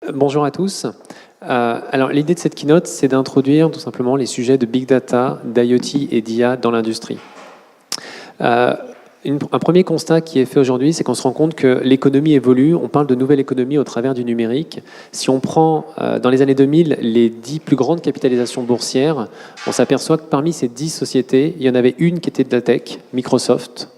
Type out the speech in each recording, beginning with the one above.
Bonjour à tous. Alors l'idée de cette keynote, c'est d'introduire tout simplement les sujets de Big Data, d'IoT et d'IA dans l'industrie. Un premier constat qui est fait aujourd'hui, c'est qu'on se rend compte que l'économie évolue. On parle de nouvelle économie au travers du numérique. Si on prend dans les années 2000 les 10 plus grandes capitalisations boursières, on s'aperçoit que parmi ces 10 sociétés, il y en avait une qui était de la tech, Microsoft.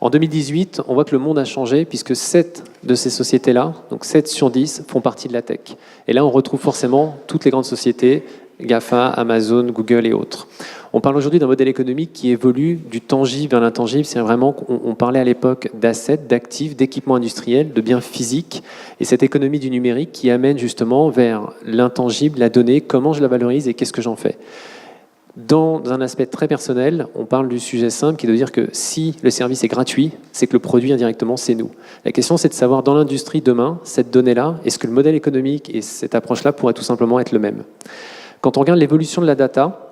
En 2018, on voit que le monde a changé puisque 7 de ces sociétés-là, donc 7 sur 10, font partie de la tech. Et là, on retrouve forcément toutes les grandes sociétés, GAFA, Amazon, Google et autres. On parle aujourd'hui d'un modèle économique qui évolue du tangible vers l'intangible. C'est vraiment qu'on parlait à l'époque d'assets, d'actifs, d'équipements industriels, de biens physiques. Et cette économie du numérique qui amène justement vers l'intangible, la donnée, comment je la valorise et qu'est-ce que j'en fais. Dans un aspect très personnel, on parle du sujet simple qui est de dire que si le service est gratuit, c'est que le produit indirectement, c'est nous. La question, c'est de savoir dans l'industrie demain, cette donnée-là, est-ce que le modèle économique et cette approche-là pourraient tout simplement être le même. Quand on regarde l'évolution de la data,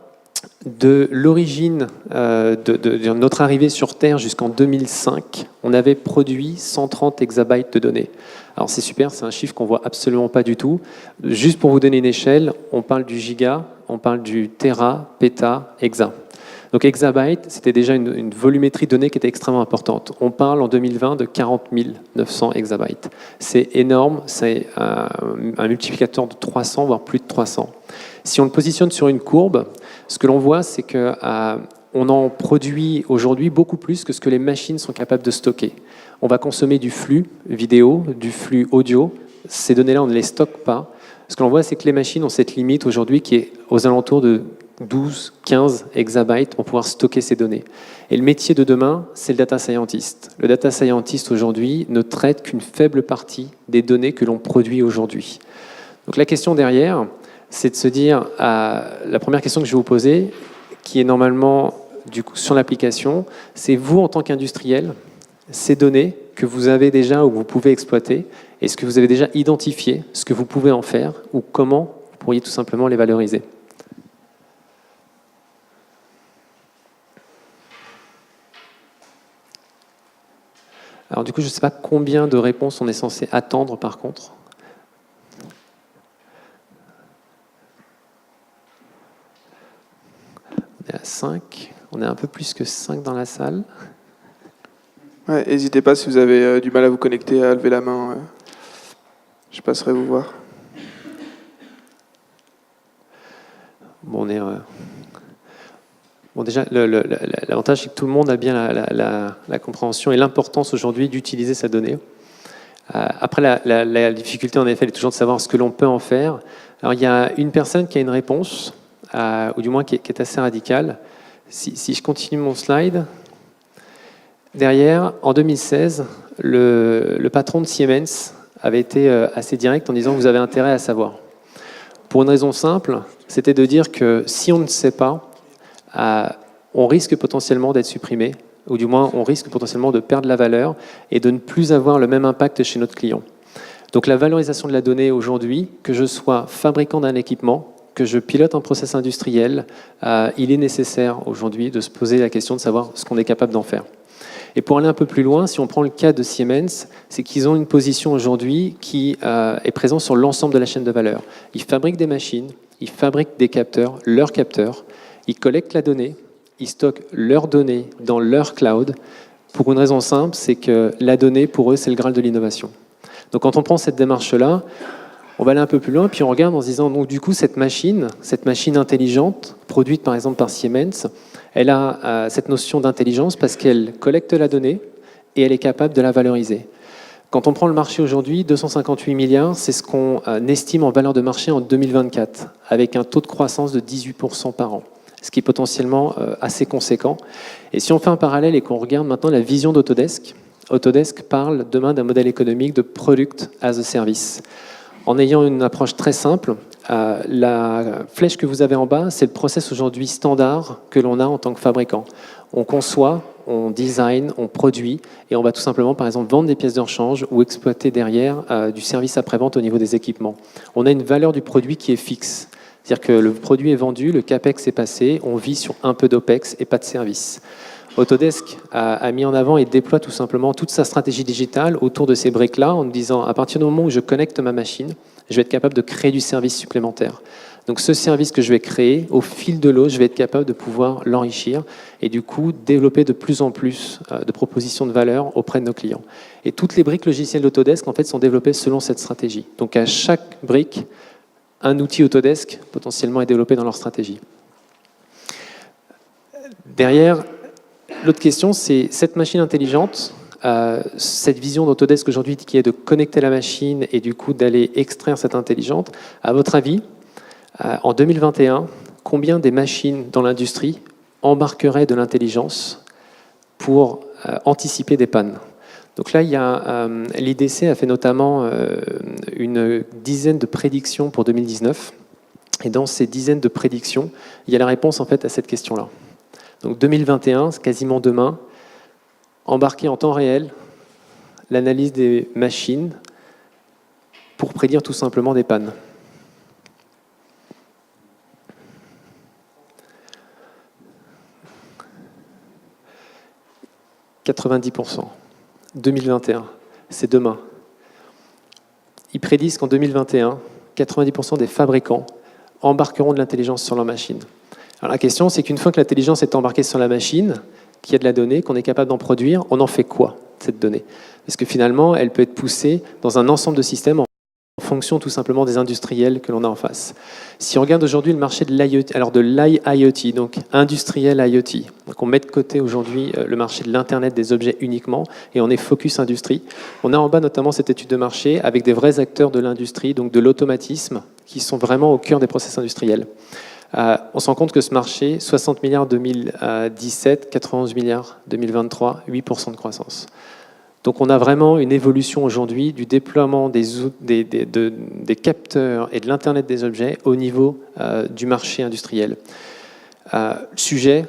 de l'origine de notre arrivée sur Terre jusqu'en 2005, on avait produit 130 exabytes de données. Alors c'est super, c'est un chiffre qu'on voit absolument pas du tout. Juste pour vous donner une échelle, on parle du giga, on parle du téra, péta, hexa. Donc exabyte, c'était déjà une volumétrie de données qui était extrêmement importante. On parle en 2020 de 40 900 exabytes. C'est énorme, c'est un multiplicateur de 300, voire plus de 300. Si on le positionne sur une courbe, ce que l'on voit, c'est qu'on en produit aujourd'hui beaucoup plus que ce que les machines sont capables de stocker. On va consommer du flux vidéo, du flux audio. Ces données-là, on ne les stocke pas. Ce que l'on voit, c'est que les machines ont cette limite aujourd'hui qui est aux alentours de 12, 15 exabytes pour pouvoir stocker ces données. Et le métier de demain, c'est le data scientist. Le data scientist aujourd'hui ne traite qu'une faible partie des données que l'on produit aujourd'hui. Donc la question derrière, c'est de se dire, la première question que je vais vous poser, qui est normalement du coup, sur l'application, c'est vous en tant qu'industriel, ces données que vous avez déjà ou que vous pouvez exploiter, est-ce que vous avez déjà identifié ce que vous pouvez en faire ou comment vous pourriez tout simplement les valoriser ? Alors du coup, je ne sais pas combien de réponses on est censé attendre par contre. On est à 5, on est un peu plus que 5 dans la salle. Ouais, n'hésitez pas si vous avez du mal à vous connecter, à lever la main. Je passerai vous voir. Bon, bon déjà, l'avantage, c'est que tout le monde a bien la compréhension et l'importance aujourd'hui d'utiliser sa donnée. Après, la difficulté, en effet, est toujours de savoir ce que l'on peut en faire. Alors, il y a une personne qui a une réponse, ou du moins qui est assez radicale. Si je continue mon slide, derrière, en 2016, le patron de Siemens avait été assez direct en disant que vous avez intérêt à savoir. Pour une raison simple, c'était de dire que si on ne sait pas, on risque potentiellement d'être supprimé, ou du moins on risque potentiellement de perdre la valeur et de ne plus avoir le même impact chez notre client. Donc la valorisation de la donnée aujourd'hui, que je sois fabricant d'un équipement, que je pilote un process industriel, il est nécessaire aujourd'hui de se poser la question de savoir ce qu'on est capable d'en faire. Et pour aller un peu plus loin, si on prend le cas de Siemens, c'est qu'ils ont une position aujourd'hui qui est présente sur l'ensemble de la chaîne de valeur. Ils fabriquent des machines, ils fabriquent des capteurs, leurs capteurs, ils collectent la donnée, ils stockent leurs données dans leur cloud pour une raison simple, c'est que la donnée, pour eux, c'est le Graal de l'innovation. Donc quand on prend cette démarche-là, on va aller un peu plus loin, puis on regarde en se disant, donc du coup, cette machine intelligente, produite par exemple par Siemens, elle a cette notion d'intelligence parce qu'elle collecte la donnée et elle est capable de la valoriser. Quand on prend le marché aujourd'hui, 258 milliards, c'est ce qu'on estime en valeur de marché en 2024, avec un taux de croissance de 18% par an, ce qui est potentiellement assez conséquent. Et si on fait un parallèle et qu'on regarde maintenant la vision d'Autodesk, Autodesk parle demain d'un modèle économique de Product as a Service. En ayant une approche très simple, la flèche que vous avez en bas, c'est le process aujourd'hui standard que l'on a en tant que fabricant. On conçoit, on design, on produit et on va tout simplement, par exemple, vendre des pièces de rechange ou exploiter derrière du service après-vente au niveau des équipements. On a une valeur du produit qui est fixe. C'est-à-dire que le produit est vendu, le CAPEX est passé, on vit sur un peu d'OPEX et pas de service. Autodesk a mis en avant et déploie tout simplement toute sa stratégie digitale autour de ces briques-là en nous disant, à partir du moment où je connecte ma machine, je vais être capable de créer du service supplémentaire. Donc ce service que je vais créer, au fil de l'eau, je vais être capable de pouvoir l'enrichir et du coup développer de plus en plus de propositions de valeur auprès de nos clients. Et toutes les briques logicielles d'Autodesk en fait, sont développées selon cette stratégie. Donc à chaque brique, un outil Autodesk potentiellement est développé dans leur stratégie. Derrière, l'autre question, c'est cette machine intelligente, cette vision d'Autodesk aujourd'hui qui est de connecter la machine et du coup d'aller extraire cette intelligence. À votre avis, en 2021, combien des machines dans l'industrie embarqueraient de l'intelligence pour anticiper des pannes? Donc là, l'IDC a fait notamment une dizaine de prédictions pour 2019. Et dans ces dizaines de prédictions, il y a la réponse en fait à cette question-là. Donc 2021, c'est quasiment demain, embarquer en temps réel l'analyse des machines pour prédire tout simplement des pannes. « 90%. 2021, c'est demain. Ils prédisent qu'en 2021, 90% des fabricants embarqueront de l'intelligence sur leur machine. Alors la question, c'est qu'une fois que l'intelligence est embarquée sur la machine, qu'il y a de la donnée, qu'on est capable d'en produire, on en fait quoi, cette donnée? Parce que finalement, elle peut être poussée dans un ensemble de systèmes en fonction tout simplement des industriels que l'on a en face. Si on regarde aujourd'hui le marché de l'IoT, alors de l'IoT, donc industriel IoT, donc on met de côté aujourd'hui le marché de l'Internet des objets uniquement, et on est focus industrie. On a en bas notamment cette étude de marché avec des vrais acteurs de l'industrie, donc de l'automatisme, qui sont vraiment au cœur des process industriels. On se rend compte que ce marché, 60 milliards 2017, 91 milliards 2023, 8% de croissance. Donc on a vraiment une évolution aujourd'hui du déploiement des capteurs et de l'Internet des objets au niveau du marché industriel. Sujet,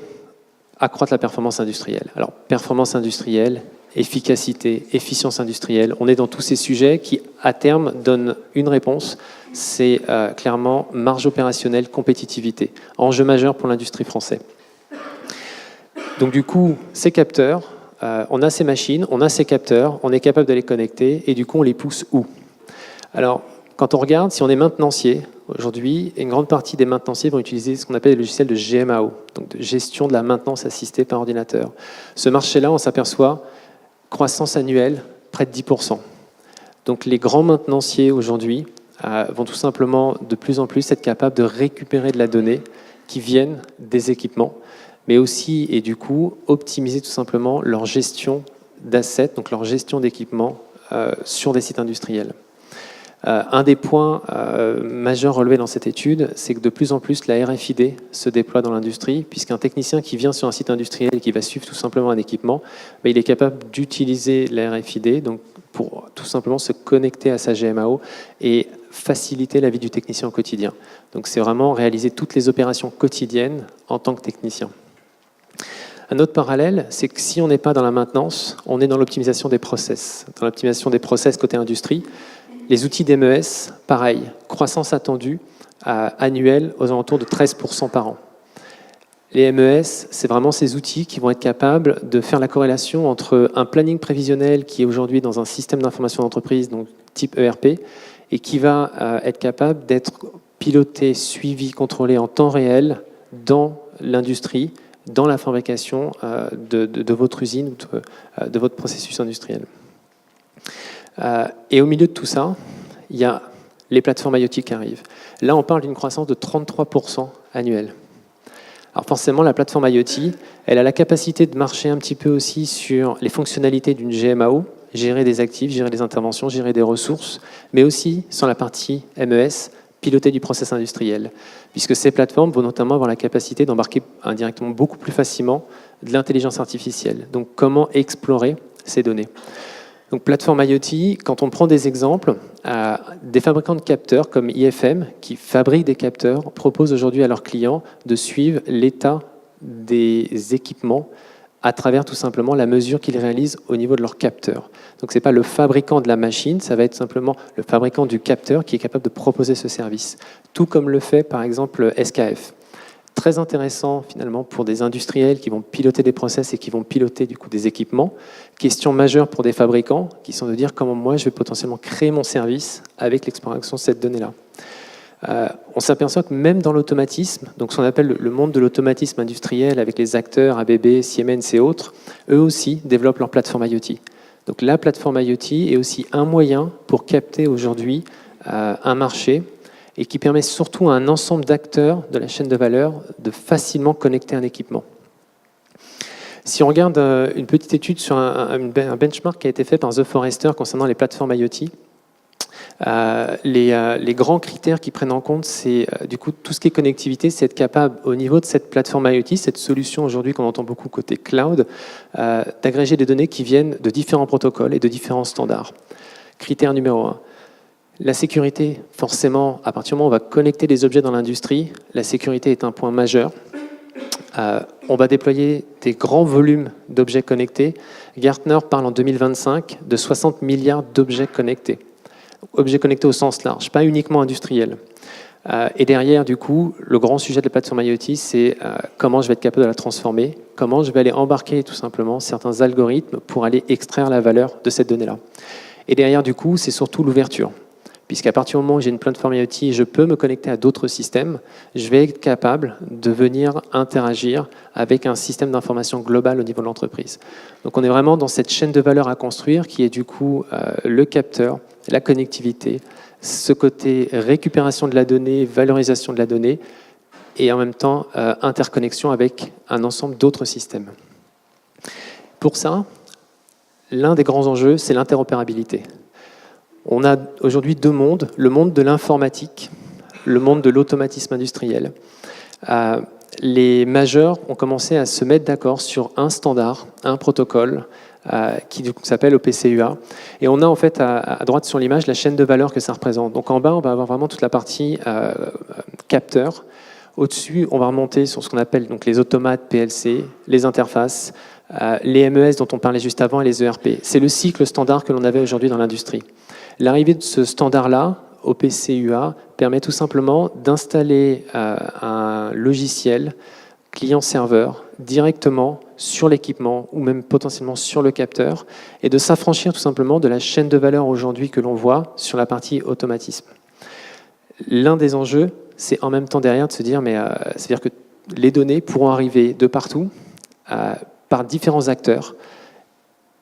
accroître la performance industrielle. Alors performance industrielle, efficacité, efficience industrielle, on est dans tous ces sujets qui, à terme, donnent une réponse, c'est clairement marge opérationnelle, compétitivité. Enjeu majeur pour l'industrie française. Donc du coup, ces capteurs, on a ces machines, on a ces capteurs, on est capable de les connecter et du coup on les pousse où? Alors quand on regarde, si on est maintenancier, aujourd'hui, une grande partie des maintenanciers vont utiliser ce qu'on appelle le logiciel de GMAO, donc de gestion de la maintenance assistée par ordinateur. Ce marché-là, on s'aperçoit, croissance annuelle, près de 10%. Donc les grands maintenanciers aujourd'hui vont tout simplement de plus en plus être capables de récupérer de la donnée qui viennent des équipements, mais aussi, et du coup, optimiser tout simplement leur gestion d'assets, donc leur gestion d'équipements sur des sites industriels. Un des points majeurs relevés dans cette étude, c'est que de plus en plus, la RFID se déploie dans l'industrie, puisqu'un technicien qui vient sur un site industriel et qui va suivre tout simplement un équipement, il est capable d'utiliser la RFID donc, pour tout simplement se connecter à sa GMAO et faciliter la vie du technicien au quotidien. Donc c'est vraiment réaliser toutes les opérations quotidiennes en tant que technicien. Un autre parallèle, c'est que si on n'est pas dans la maintenance, on est dans l'optimisation des process. Dans l'optimisation des process côté industrie, les outils d'MES, pareil, croissance attendue annuelle aux alentours de 13% par an. Les MES, c'est vraiment ces outils qui vont être capables de faire la corrélation entre un planning prévisionnel qui est aujourd'hui dans un système d'information d'entreprise, donc type ERP, et qui va être capable d'être piloté, suivi, contrôlé en temps réel dans l'industrie, dans la fabrication de votre usine, de votre processus industriel. Et au milieu de tout ça, il y a les plateformes IoT qui arrivent. Là, on parle d'une croissance de 33% annuelle. Alors forcément, la plateforme IoT, elle a la capacité de marcher un petit peu aussi sur les fonctionnalités d'une GMAO, gérer des actifs, gérer des interventions, gérer des ressources, mais aussi sur la partie MES, piloter du process industriel, puisque ces plateformes vont notamment avoir la capacité d'embarquer indirectement beaucoup plus facilement de l'intelligence artificielle. Donc comment explorer ces données? Donc plateforme IoT, quand on prend des exemples, des fabricants de capteurs comme IFM, qui fabriquent des capteurs, proposent aujourd'hui à leurs clients de suivre l'état des équipements à travers tout simplement la mesure qu'ils réalisent au niveau de leurs capteurs. Donc ce n'est pas le fabricant de la machine, ça va être simplement le fabricant du capteur qui est capable de proposer ce service. Tout comme le fait par exemple SKF. très intéressant finalement pour des industriels qui vont piloter des process et qui vont piloter du coup des équipements. Question majeure pour des fabricants qui sont de dire comment moi je vais potentiellement créer mon service avec l'exploration de cette donnée-là. On s'aperçoit que même dans l'automatisme, donc ce qu'on appelle le monde de l'automatisme industriel avec les acteurs ABB, Siemens et autres, eux aussi développent leur plateforme IoT. Donc la plateforme IoT est aussi un moyen pour capter aujourd'hui un marché et qui permet surtout à un ensemble d'acteurs de la chaîne de valeur de facilement connecter un équipement. Si on regarde une petite étude sur un benchmark qui a été fait par The Forrester concernant les plateformes IoT, les grands critères qui prennent en compte, c'est du coup tout ce qui est connectivité, c'est être capable au niveau de cette plateforme IoT, cette solution aujourd'hui qu'on entend beaucoup côté cloud, d'agréger des données qui viennent de différents protocoles et de différents standards. Critère numéro 1. La sécurité, forcément, à partir du moment où on va connecter des objets dans l'industrie, la sécurité est un point majeur. On va déployer des grands volumes d'objets connectés. Gartner parle en 2025 de 60 milliards d'objets connectés. Objets connectés au sens large, pas uniquement industriels. Et derrière, du coup, le grand sujet de la plateforme IoT, c'est comment je vais être capable de la transformer, comment je vais aller embarquer tout simplement certains algorithmes pour aller extraire la valeur de cette donnée-là. Et derrière, du coup, c'est surtout l'ouverture. Puisqu'à partir du moment où j'ai une plateforme IoT, je peux me connecter à d'autres systèmes, je vais être capable de venir interagir avec un système d'information global au niveau de l'entreprise. Donc on est vraiment dans cette chaîne de valeur à construire qui est du coup le capteur, la connectivité, ce côté récupération de la donnée, valorisation de la donnée, et en même temps interconnexion avec un ensemble d'autres systèmes. Pour ça, l'un des grands enjeux, c'est l'interopérabilité. On a aujourd'hui deux mondes, le monde de l'informatique, le monde de l'automatisme industriel. Les majeurs ont commencé à se mettre d'accord sur un standard, un protocole qui s'appelle OPC-UA. Et on a en fait à droite sur l'image la chaîne de valeur que ça représente. Donc en bas, on va avoir vraiment toute la partie capteur. Au-dessus, on va remonter sur ce qu'on appelle donc les automates PLC, les interfaces, les MES dont on parlait juste avant et les ERP. C'est le cycle standard que l'on avait aujourd'hui dans l'industrie. L'arrivée de ce standard-là, OPC-UA, permet tout simplement d'installer un logiciel client-serveur directement sur l'équipement ou même potentiellement sur le capteur et de s'affranchir tout simplement de la chaîne de valeur aujourd'hui que l'on voit sur la partie automatisme. L'un des enjeux, c'est en même temps derrière de se dire, c'est-à-dire que les données pourront arriver de partout par différents acteurs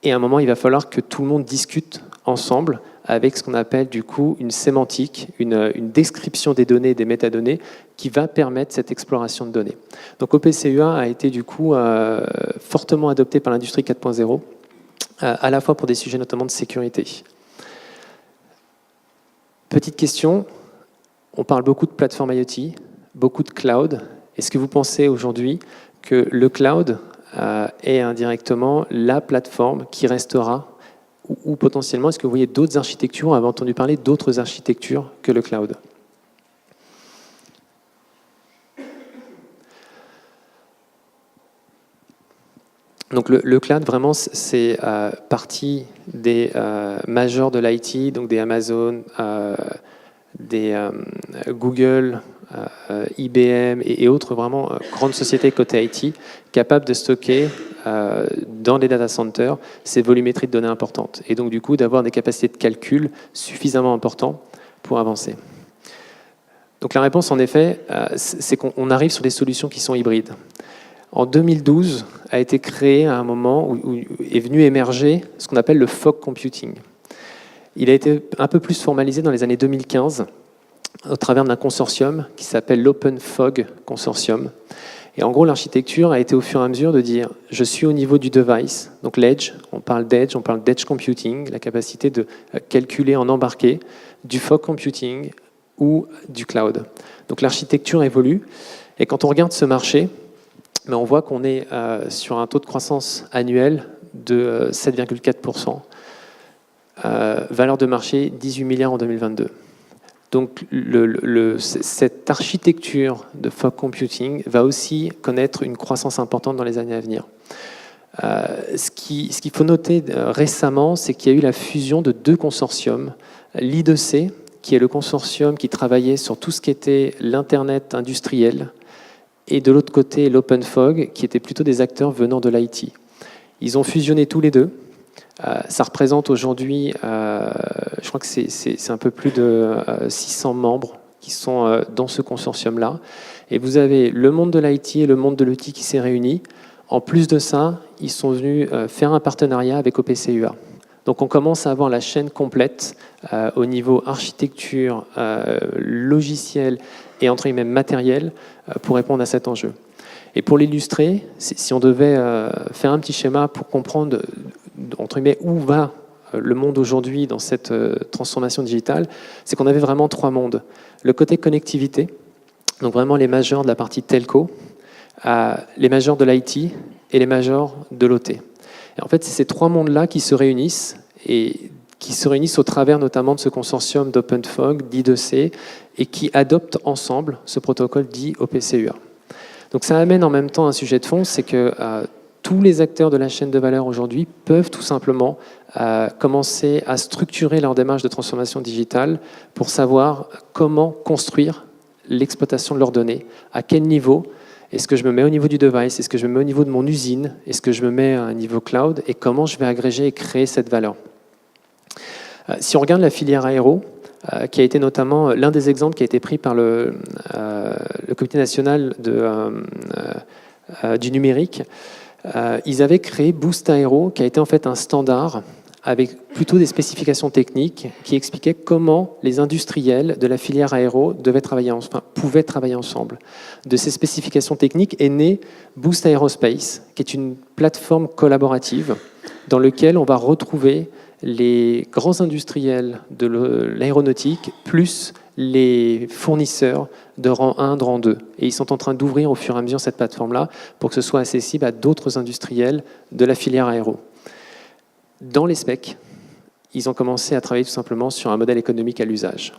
et à un moment, il va falloir que tout le monde discute ensemble avec ce qu'on appelle du coup une sémantique, une description des données, des métadonnées, qui va permettre cette exploration de données. Donc OPC-UA a été du coup fortement adopté par l'industrie 4.0, à la fois pour des sujets notamment de sécurité. Petite question, on parle beaucoup de plateforme IoT, beaucoup de cloud. Est-ce que vous pensez aujourd'hui que le cloud est indirectement la plateforme qui restera ou potentiellement, est-ce que vous voyez d'autres architectures? On avait entendu parler d'autres architectures que le cloud. Donc le cloud, vraiment, c'est partie des majors de l'IT, donc des Amazon, des Google, IBM et autres vraiment grandes sociétés côté IT capables de stocker dans des data centers ces volumétries de données importantes et donc du coup d'avoir des capacités de calcul suffisamment importantes pour avancer. Donc la réponse en effet, c'est qu'on arrive sur des solutions qui sont hybrides. En 2012 a été créé à un moment où est venu émerger ce qu'on appelle le fog computing. Il a été un peu plus formalisé dans les années 2015 au travers d'un consortium qui s'appelle l'Open Fog Consortium. Et en gros, l'architecture a été au fur et à mesure de dire je suis au niveau du device, donc l'edge, on parle d'edge computing, la capacité de calculer en embarqué, du fog computing ou du cloud. Donc l'architecture évolue et quand on regarde ce marché, on voit qu'on est sur un taux de croissance annuel de 7,4%. Valeur de marché 18 milliards en 2022. Donc cette architecture de fog computing va aussi connaître une croissance importante dans les années à venir. Ce qu'il faut noter récemment, c'est qu'il y a eu la fusion de deux consortiums. L'I2C, qui est le consortium qui travaillait sur tout ce qui était l'Internet industriel, et de l'autre côté l'OpenFog, qui étaient plutôt des acteurs venant de l'IT. Ils ont fusionné tous les deux. Ça représente aujourd'hui, je crois que c'est un peu plus de 600 membres qui sont dans ce consortium-là. Et vous avez le monde de l'IT et le monde de l'outil qui s'est réuni. En plus de ça, ils sont venus faire un partenariat avec OPCUA. Donc on commence à avoir la chaîne complète au niveau architecture, logiciel et entre guillemets matériel pour répondre à cet enjeu. Et pour l'illustrer, si on devait faire un petit schéma pour comprendre entre guillemets où va le monde aujourd'hui dans cette transformation digitale, c'est qu'on avait vraiment trois mondes. Le côté connectivité, donc vraiment les majors de la partie telco, les majors de l'IT et les majors de l'OT. Et en fait, c'est ces trois mondes-là qui se réunissent et qui se réunissent au travers notamment de ce consortium d'OpenFog, d'I2C, et qui adoptent ensemble ce protocole dit OPCUA. Donc ça amène en même temps un sujet de fond, c'est que tous les acteurs de la chaîne de valeur aujourd'hui peuvent tout simplement commencer à structurer leur démarche de transformation digitale pour savoir comment construire l'exploitation de leurs données, à quel niveau. Est-ce que je me mets au niveau du device? Est-ce que je me mets au niveau de mon usine? Est-ce que je me mets à un niveau cloud? Et comment je vais agréger et créer cette valeur? Si on regarde la filière aéro, qui a été notamment l'un des exemples qui a été pris par le Comité national du numérique, ils avaient créé Boost Aero, qui a été en fait un standard avec plutôt des spécifications techniques qui expliquaient comment les industriels de la filière aéro pouvaient travailler ensemble. De ces spécifications techniques est né Boost Aerospace, qui est une plateforme collaborative dans laquelle on va retrouver les grands industriels de l'aéronautique plus les fournisseurs de rang 1, de rang 2. Et ils sont en train d'ouvrir au fur et à mesure cette plateforme-là pour que ce soit accessible à d'autres industriels de la filière aéro. Dans les specs, ils ont commencé à travailler tout simplement sur un modèle économique à l'usage.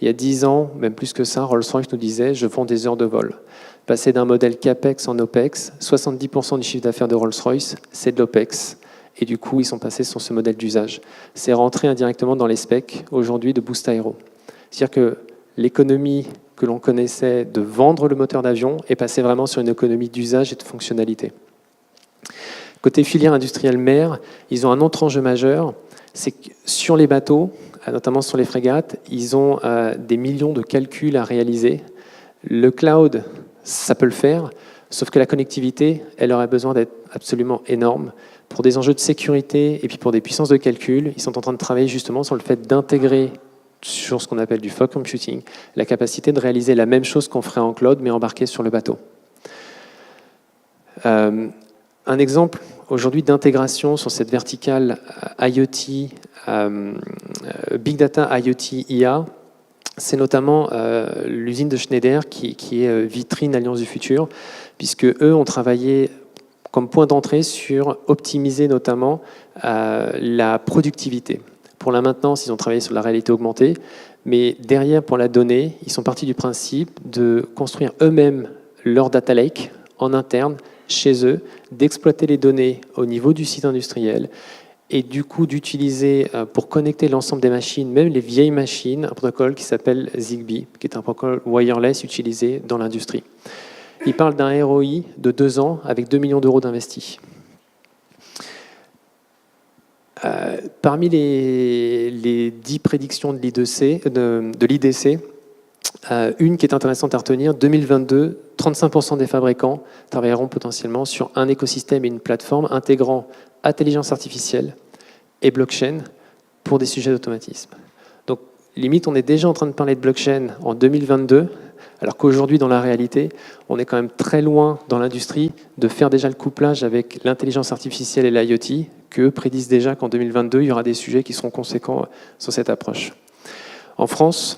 Il y a 10 ans, même plus que ça, Rolls-Royce nous disait « je vends des heures de vol ». Passer d'un modèle CAPEX en OPEX, 70% du chiffre d'affaires de Rolls-Royce, c'est de l'OPEX. Et du coup, ils sont passés sur ce modèle d'usage. C'est rentré indirectement dans les specs aujourd'hui de Boost Aero. C'est-à-dire que l'économie que l'on connaissait de vendre le moteur d'avion est passée vraiment sur une économie d'usage et de fonctionnalité. Côté filière industrielle mer, ils ont un autre enjeu majeur, c'est que sur les bateaux, notamment sur les frégates, ils ont des millions de calculs à réaliser. Le cloud, ça peut le faire, sauf que la connectivité, elle aurait besoin d'être absolument énorme. Pour des enjeux de sécurité et puis pour des puissances de calcul, ils sont en train de travailler justement sur le fait d'intégrer sur ce qu'on appelle du fog computing, la capacité de réaliser la même chose qu'on ferait en cloud, mais embarqué sur le bateau. Un exemple aujourd'hui d'intégration sur cette verticale IoT, Big Data IoT IA, c'est notamment l'usine de Schneider qui est Vitrine Alliance du Futur, puisque eux ont travaillé comme point d'entrée sur optimiser notamment la productivité. Pour la maintenance, ils ont travaillé sur la réalité augmentée, mais derrière, pour la donnée, ils sont partis du principe de construire eux-mêmes leur data lake en interne, chez eux, d'exploiter les données au niveau du site industriel et du coup d'utiliser pour connecter l'ensemble des machines, même les vieilles machines, un protocole qui s'appelle Zigbee, qui est un protocole wireless utilisé dans l'industrie. Il parle d'un ROI de 2 ans avec 2 millions d'euros d'investis. Parmi les 10 prédictions de l'IDC, une qui est intéressante à retenir, 2022, 35% des fabricants travailleront potentiellement sur un écosystème et une plateforme intégrant intelligence artificielle et blockchain pour des sujets d'automatisme. Donc, limite, on est déjà en train de parler de blockchain en 2022, alors qu'aujourd'hui, dans la réalité, on est quand même très loin dans l'industrie de faire déjà le couplage avec l'intelligence artificielle et l'IoT, qu'eux prédisent déjà qu'en 2022, il y aura des sujets qui seront conséquents sur cette approche. En France,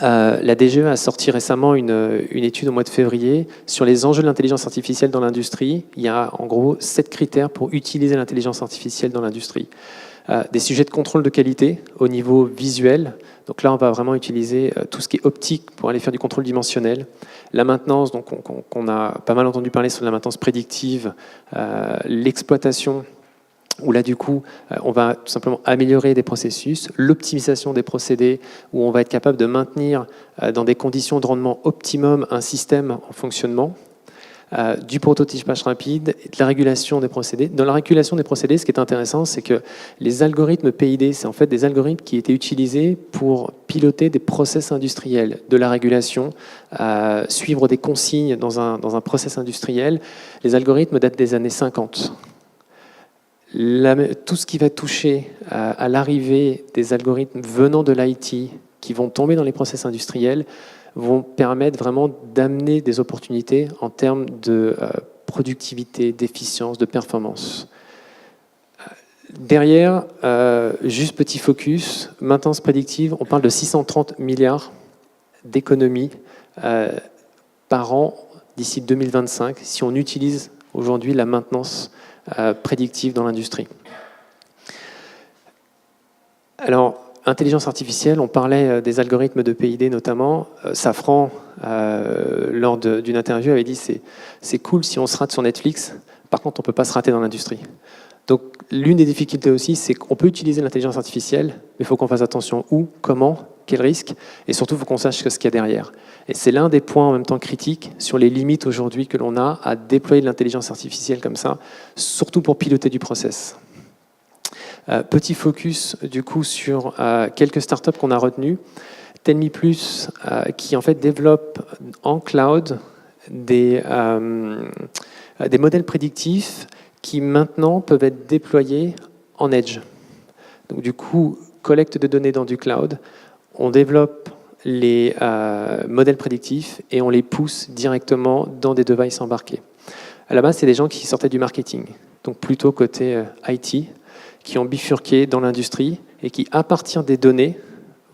la DGE a sorti récemment une étude au mois de février sur les enjeux de l'intelligence artificielle dans l'industrie. Il y a en gros 7 critères pour utiliser l'intelligence artificielle dans l'industrie. Des sujets de contrôle de qualité au niveau visuel. Donc là, on va vraiment utiliser tout ce qui est optique pour aller faire du contrôle dimensionnel. La maintenance, donc on a pas mal entendu parler sur la maintenance prédictive, l'exploitation, où là, du coup, on va tout simplement améliorer des processus, l'optimisation des procédés, où on va être capable de maintenir dans des conditions de rendement optimum un système en fonctionnement, du prototypage rapide, et de la régulation des procédés. Dans la régulation des procédés, ce qui est intéressant, c'est que les algorithmes PID, c'est en fait des algorithmes qui étaient utilisés pour piloter des process industriels, de la régulation, suivre des consignes dans un process industriel. Les algorithmes datent des années 50. Tout ce qui va toucher à l'arrivée des algorithmes venant de l'IT, qui vont tomber dans les process industriels, vont permettre vraiment d'amener des opportunités en termes de productivité, d'efficience, de performance. Derrière, juste petit focus, maintenance prédictive, on parle de 630 milliards d'économies par an d'ici 2025 si on utilise aujourd'hui la maintenance prédictive dans l'industrie. Alors, intelligence artificielle, on parlait des algorithmes de PID notamment. Safran, lors d'une interview, avait dit c'est cool si on se rate sur Netflix, par contre on ne peut pas se rater dans l'industrie. Donc l'une des difficultés aussi, c'est qu'on peut utiliser l'intelligence artificielle, mais il faut qu'on fasse attention où, comment, quel risque, et surtout il faut qu'on sache ce qu'il y a derrière. Et c'est l'un des points en même temps critiques sur les limites aujourd'hui que l'on a à déployer de l'intelligence artificielle comme ça, surtout pour piloter du process. Petit focus du coup sur quelques startups qu'on a retenues. Tell.me Plus, qui en fait développe en cloud des modèles prédictifs qui maintenant peuvent être déployés en edge. Donc du coup, collecte de données dans du cloud, on développe les modèles prédictifs et on les pousse directement dans des devices embarqués. À la base, c'est des gens qui sortaient du marketing, donc plutôt côté IT, qui ont bifurqué dans l'industrie et qui, à partir des données,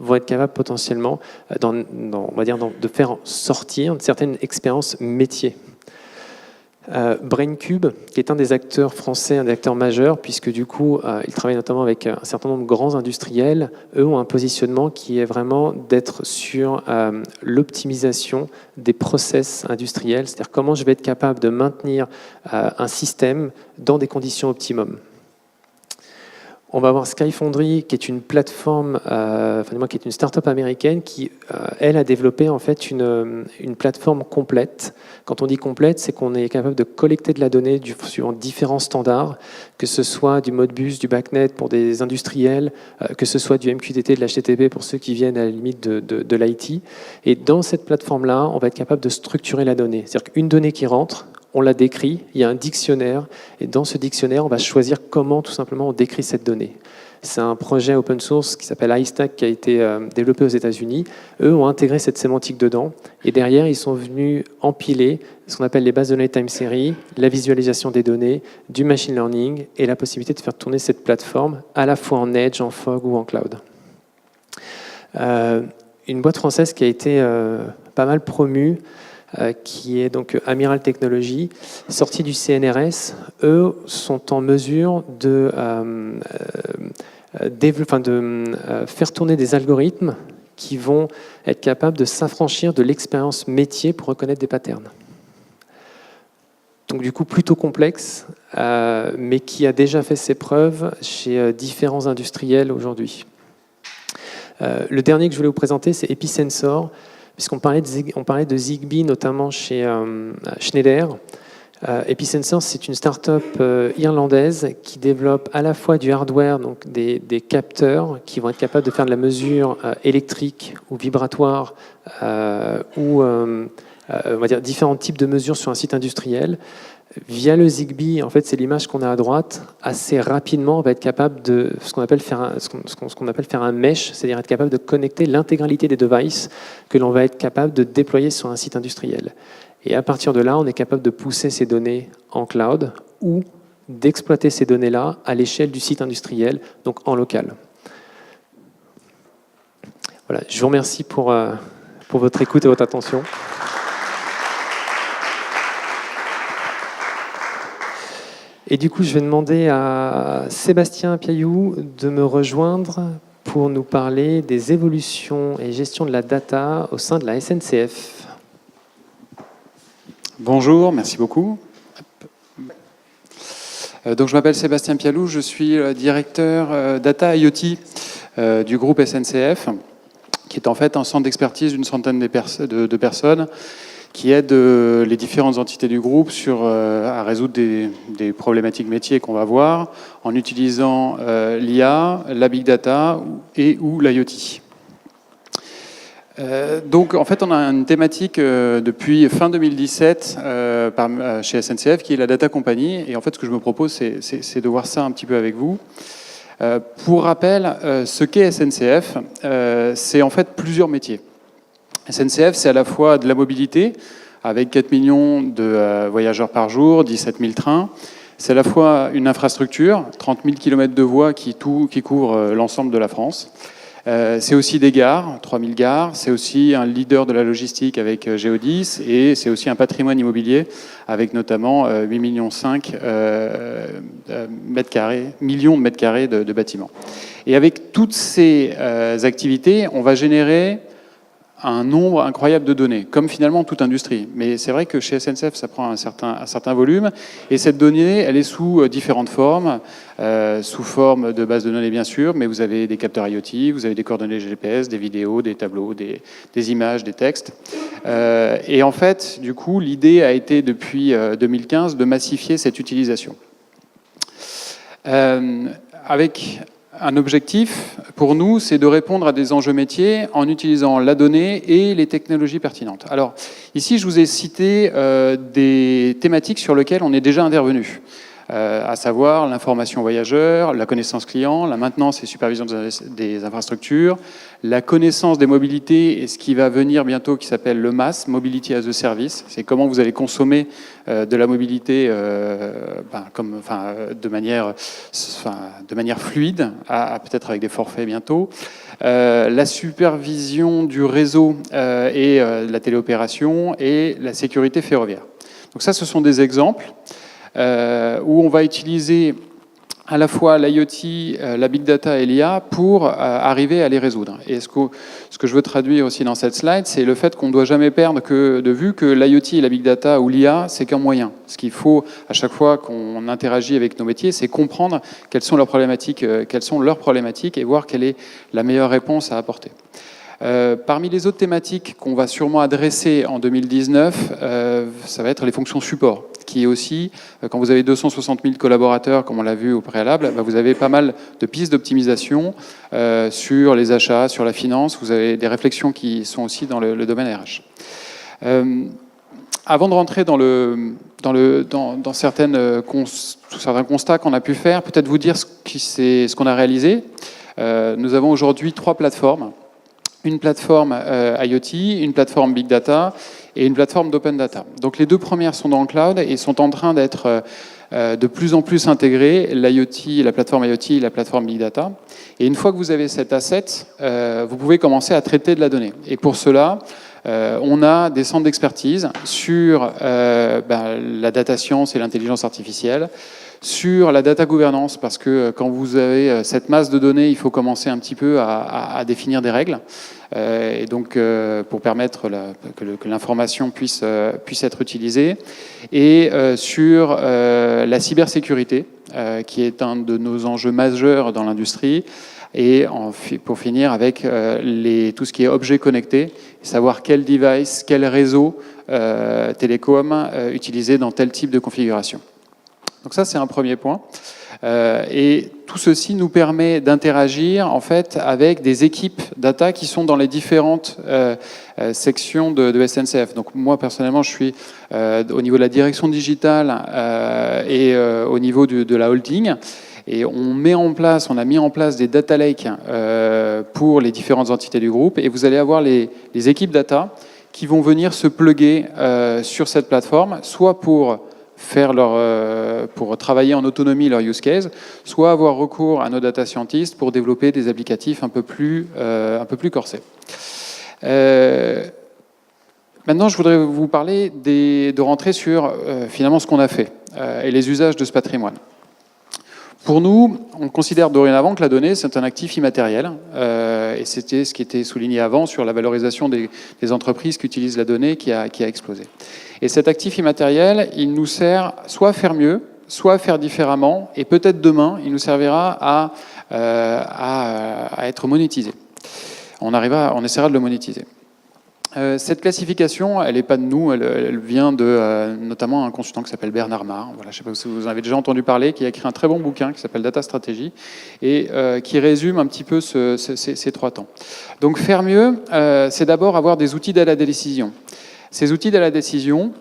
vont être capables potentiellement on va dire, de faire sortir certaines expériences métiers. Braincube, qui est un des acteurs français, un des acteurs majeurs, puisque du coup, il travaille notamment avec un certain nombre de grands industriels. Eux ont un positionnement qui est vraiment d'être sur l'optimisation des process industriels, c'est-à-dire comment je vais être capable de maintenir un système dans des conditions optimum. On va avoir Skyfoundry, qui est une plateforme, qui est une start-up américaine qui, elle, a développé en fait une plateforme complète. Quand on dit complète, c'est qu'on est capable de collecter de la donnée suivant différents standards, que ce soit du Modbus, du BACnet pour des industriels, que ce soit du MQTT, de l'HTTP pour ceux qui viennent à la limite de l'IT. Et dans cette plateforme-là, on va être capable de structurer la donnée. C'est-à-dire qu'une donnée qui rentre, on la décrit, il y a un dictionnaire, et dans ce dictionnaire, on va choisir comment, tout simplement, on décrit cette donnée. C'est un projet open source qui s'appelle iStack, qui a été développé aux États-Unis. Eux ont intégré cette sémantique dedans, et derrière, ils sont venus empiler ce qu'on appelle les bases de données time series, la visualisation des données, du machine learning, et la possibilité de faire tourner cette plateforme à la fois en edge, en fog ou en cloud. Une boîte française qui a été pas mal promue, qui est donc Amiral Technologies, sorti du CNRS, eux sont en mesure de faire tourner des algorithmes qui vont être capables de s'affranchir de l'expérience métier pour reconnaître des patterns. Donc du coup plutôt complexe, mais qui a déjà fait ses preuves chez différents industriels aujourd'hui. Le dernier que je voulais vous présenter, c'est Epicensor, puisqu'on parlait de Zigbee, notamment chez Schneider. Epicensor, c'est une start-up irlandaise qui développe à la fois du hardware, donc des capteurs qui vont être capables de faire de la mesure électrique ou vibratoire, ou on va dire différents types de mesures sur un site industriel. Via le Zigbee, en fait, c'est l'image qu'on a à droite, assez rapidement, on va être capable de ce qu'on appelle faire un mesh, c'est-à-dire être capable de connecter l'intégralité des devices que l'on va être capable de déployer sur un site industriel. Et à partir de là, on est capable de pousser ces données en cloud ou d'exploiter ces données-là à l'échelle du site industriel, donc en local. Voilà, je vous remercie pour votre écoute et votre attention. Et du coup, je vais demander à Sébastien Piaillou de me rejoindre pour nous parler des évolutions et gestion de la data au sein de la SNCF. Bonjour, merci beaucoup. Donc, je m'appelle Sébastien Piaillou, je suis directeur Data IoT du groupe SNCF, qui est en fait un centre d'expertise d'une centaine de personnes qui aide les différentes entités du groupe à résoudre des problématiques métiers qu'on va voir en utilisant l'IA, la big data ou l'IoT. Donc en fait on a une thématique depuis fin 2017 chez SNCF qui est la Data Company, et en fait ce que je me propose c'est de voir ça un petit peu avec vous. Pour rappel, ce qu'est SNCF, c'est en fait plusieurs métiers. SNCF, c'est à la fois de la mobilité, avec 4 millions de voyageurs par jour, 17 000 trains. C'est à la fois une infrastructure, 30 000 km de voies qui couvrent l'ensemble de la France. C'est aussi des gares, 3 000 gares. C'est aussi un leader de la logistique avec Géodis. Et c'est aussi un patrimoine immobilier avec notamment 8,5 millions de mètres carrés de bâtiments. Et avec toutes ces activités, on va générer un nombre incroyable de données, comme finalement toute industrie. Mais c'est vrai que chez SNCF, ça prend un certain volume, et cette donnée, elle est sous différentes formes, sous forme de bases de données bien sûr, mais vous avez des capteurs IoT, vous avez des coordonnées GPS, des vidéos, des tableaux, des images, des textes. Et en fait, du coup, l'idée a été depuis 2015 de massifier cette utilisation. Avec un objectif, pour nous, c'est de répondre à des enjeux métiers en utilisant la donnée et les technologies pertinentes. Alors, ici, je vous ai cité des thématiques sur lesquelles on est déjà intervenu, à savoir l'information voyageur, la connaissance client, la maintenance et supervision des infrastructures, la connaissance des mobilités et ce qui va venir bientôt qui s'appelle le MaaS, Mobility as a Service. C'est comment vous allez consommer de la mobilité de manière fluide, peut-être avec des forfaits bientôt. La supervision du réseau et la téléopération et la sécurité ferroviaire. Donc ça, ce sont des exemples où on va utiliser à la fois l'IoT, la Big Data et l'IA pour arriver à les résoudre. Et ce que je veux traduire aussi dans cette slide, c'est le fait qu'on ne doit jamais perdre de vue que l'IoT et la Big Data ou l'IA, c'est qu'un moyen. Ce qu'il faut, à chaque fois qu'on interagit avec nos métiers, c'est comprendre quelles sont leurs problématiques et voir quelle est la meilleure réponse à apporter. Parmi les autres thématiques qu'on va sûrement adresser en 2019, ça va être les fonctions support, qui est aussi, quand vous avez 260 000 collaborateurs, comme on l'a vu au préalable, vous avez pas mal de pistes d'optimisation sur les achats, sur la finance. Vous avez des réflexions qui sont aussi dans le domaine RH. Avant de rentrer dans certains constats qu'on a pu faire, peut-être vous dire ce qu'on a réalisé. Nous avons aujourd'hui 3 plateformes. Une plateforme IoT, une plateforme Big Data et une plateforme d'Open Data. Donc les 2 premières sont dans le cloud et sont en train d'être de plus en plus intégrées, l'IoT, la plateforme IoT et la plateforme Big Data. Et une fois que vous avez cet asset, vous pouvez commencer à traiter de la donnée. Et pour cela, on a des centres d'expertise sur la data science et l'intelligence artificielle, sur la data gouvernance, parce que quand vous avez cette masse de données, il faut commencer un petit peu à définir des règles, et donc pour permettre que l'information puisse être utilisée, et sur la cybersécurité, qui est un de nos enjeux majeurs dans l'industrie, et pour finir avec tout ce qui est objet connecté, savoir quel device, quel réseau télécom utiliser dans tel type de configuration. Donc ça, c'est un premier point. Et tout ceci nous permet d'interagir en fait avec des équipes data qui sont dans les différentes sections de SNCF. Donc moi, personnellement, je suis au niveau de la direction digitale et au niveau de la holding. Et on a mis en place des data lakes pour les différentes entités du groupe. Et vous allez avoir les équipes data qui vont venir se plugger sur cette plateforme, soit pour travailler en autonomie leur use case, soit avoir recours à nos data scientists pour développer des applicatifs un peu plus corsés. Maintenant, je voudrais vous parler de rentrer sur finalement ce qu'on a fait et les usages de ce patrimoine. Pour nous, on considère dorénavant que la donnée, c'est un actif immatériel, et c'était ce qui était souligné avant sur la valorisation des entreprises qui utilisent la donnée qui a explosé. Et cet actif immatériel, il nous sert soit à faire mieux, soit à faire différemment, et peut-être demain, il nous servira à être monétisé. On essaiera de le monétiser. Cette classification, elle n'est pas de nous, elle vient de notamment un consultant qui s'appelle Bernard Marr. Voilà, je ne sais pas si vous en avez déjà entendu parler, qui a écrit un très bon bouquin qui s'appelle Data Strategy et qui résume un petit peu ces 3 temps. Donc faire mieux, c'est d'abord avoir des outils d'aide à la décision. Ces outils d'aide à la décision,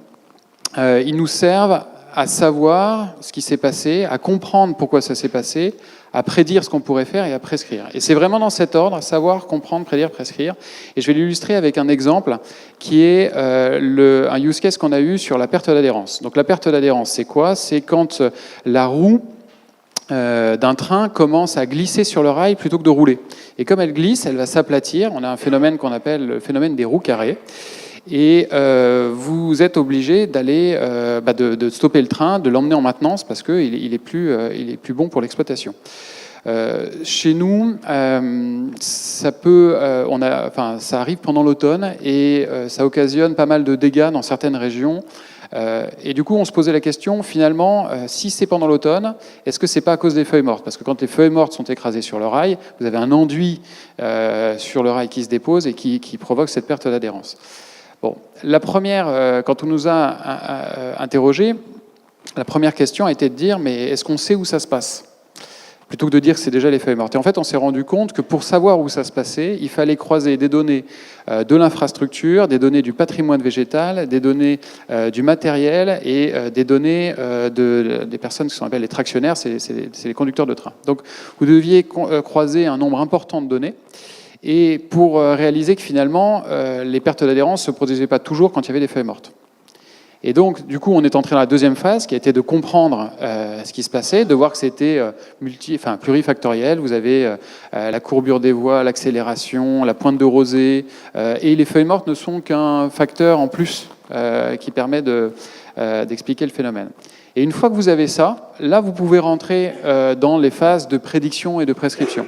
ils nous servent à savoir ce qui s'est passé, à comprendre pourquoi ça s'est passé, à prédire ce qu'on pourrait faire et à prescrire. Et c'est vraiment dans cet ordre, savoir, comprendre, prédire, prescrire. Et je vais l'illustrer avec un exemple qui est un use case qu'on a eu sur la perte d'adhérence. Donc la perte d'adhérence, c'est quoi? C'est quand la roue d'un train commence à glisser sur le rail plutôt que de rouler. Et comme elle glisse, elle va s'aplatir. On a un phénomène qu'on appelle le phénomène des roues carrées. Et vous êtes obligé d'aller de stopper le train, de l'emmener en maintenance parce qu'il est plus bon pour l'exploitation. Chez nous, ça arrive pendant l'automne et ça occasionne pas mal de dégâts dans certaines régions. Et du coup, on se posait la question, finalement, si c'est pendant l'automne, est-ce que c'est pas à cause des feuilles mortes? Parce que quand les feuilles mortes sont écrasées sur le rail, vous avez un enduit sur le rail qui se dépose et qui provoque cette perte d'adhérence. Bon, la première, quand on nous a interrogés, la première question a été de dire, mais est-ce qu'on sait où ça se passe? Plutôt que de dire que c'est déjà les feuilles mortes. Et en fait, on s'est rendu compte que pour savoir où ça se passait, il fallait croiser des données de l'infrastructure, des données du patrimoine végétal, des données du matériel et des données des personnes qui sont appelées les tractionnaires, c'est les conducteurs de train. Donc, vous deviez croiser un nombre important de données. Et pour réaliser que finalement, les pertes d'adhérence ne se produisaient pas toujours quand il y avait des feuilles mortes. Et donc, du coup, on est entré dans la deuxième phase, qui a été de comprendre ce qui se passait, de voir que c'était plurifactoriel. Vous avez la courbure des voies, l'accélération, la pointe de rosée, et les feuilles mortes ne sont qu'un facteur en plus qui permet d'expliquer le phénomène. Et une fois que vous avez ça, là, vous pouvez rentrer dans les phases de prédiction et de prescription.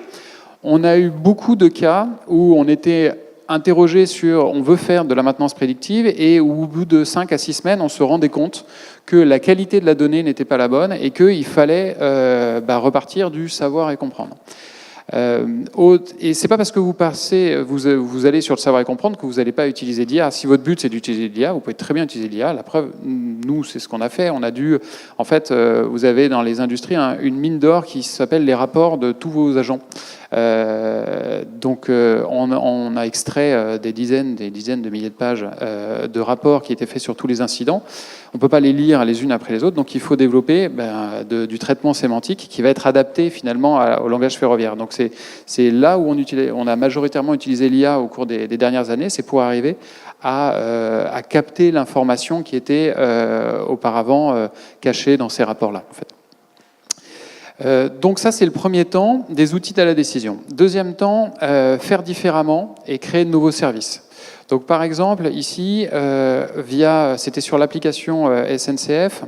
On a eu beaucoup de cas où on était interrogé sur on veut faire de la maintenance prédictive et où, au bout de 5 à 6 semaines, on se rendait compte que la qualité de la donnée n'était pas la bonne et qu'il fallait repartir du savoir et comprendre. Et c'est pas parce que vous allez sur le savoir et comprendre que vous n'allez pas utiliser l'IA. Si votre but c'est d'utiliser l'IA, vous pouvez très bien utiliser l'IA. La preuve, nous, c'est ce qu'on a fait. On a dû, en fait, vous avez dans les industries une mine d'or qui s'appelle les rapports de tous vos agents. Donc, on a extrait des dizaines de milliers de pages de rapports qui étaient faits sur tous les incidents. On ne peut pas les lire les unes après les autres, donc il faut développer du traitement sémantique qui va être adapté finalement au langage ferroviaire. Donc c'est là où on a majoritairement utilisé l'IA au cours des dernières années, c'est pour arriver à capter l'information qui était auparavant cachée dans ces rapports-là, en fait. Donc ça, c'est le premier temps, des outils à la décision. Deuxième temps, faire différemment et créer de nouveaux services. Donc par exemple, ici, c'était sur l'application SNCF,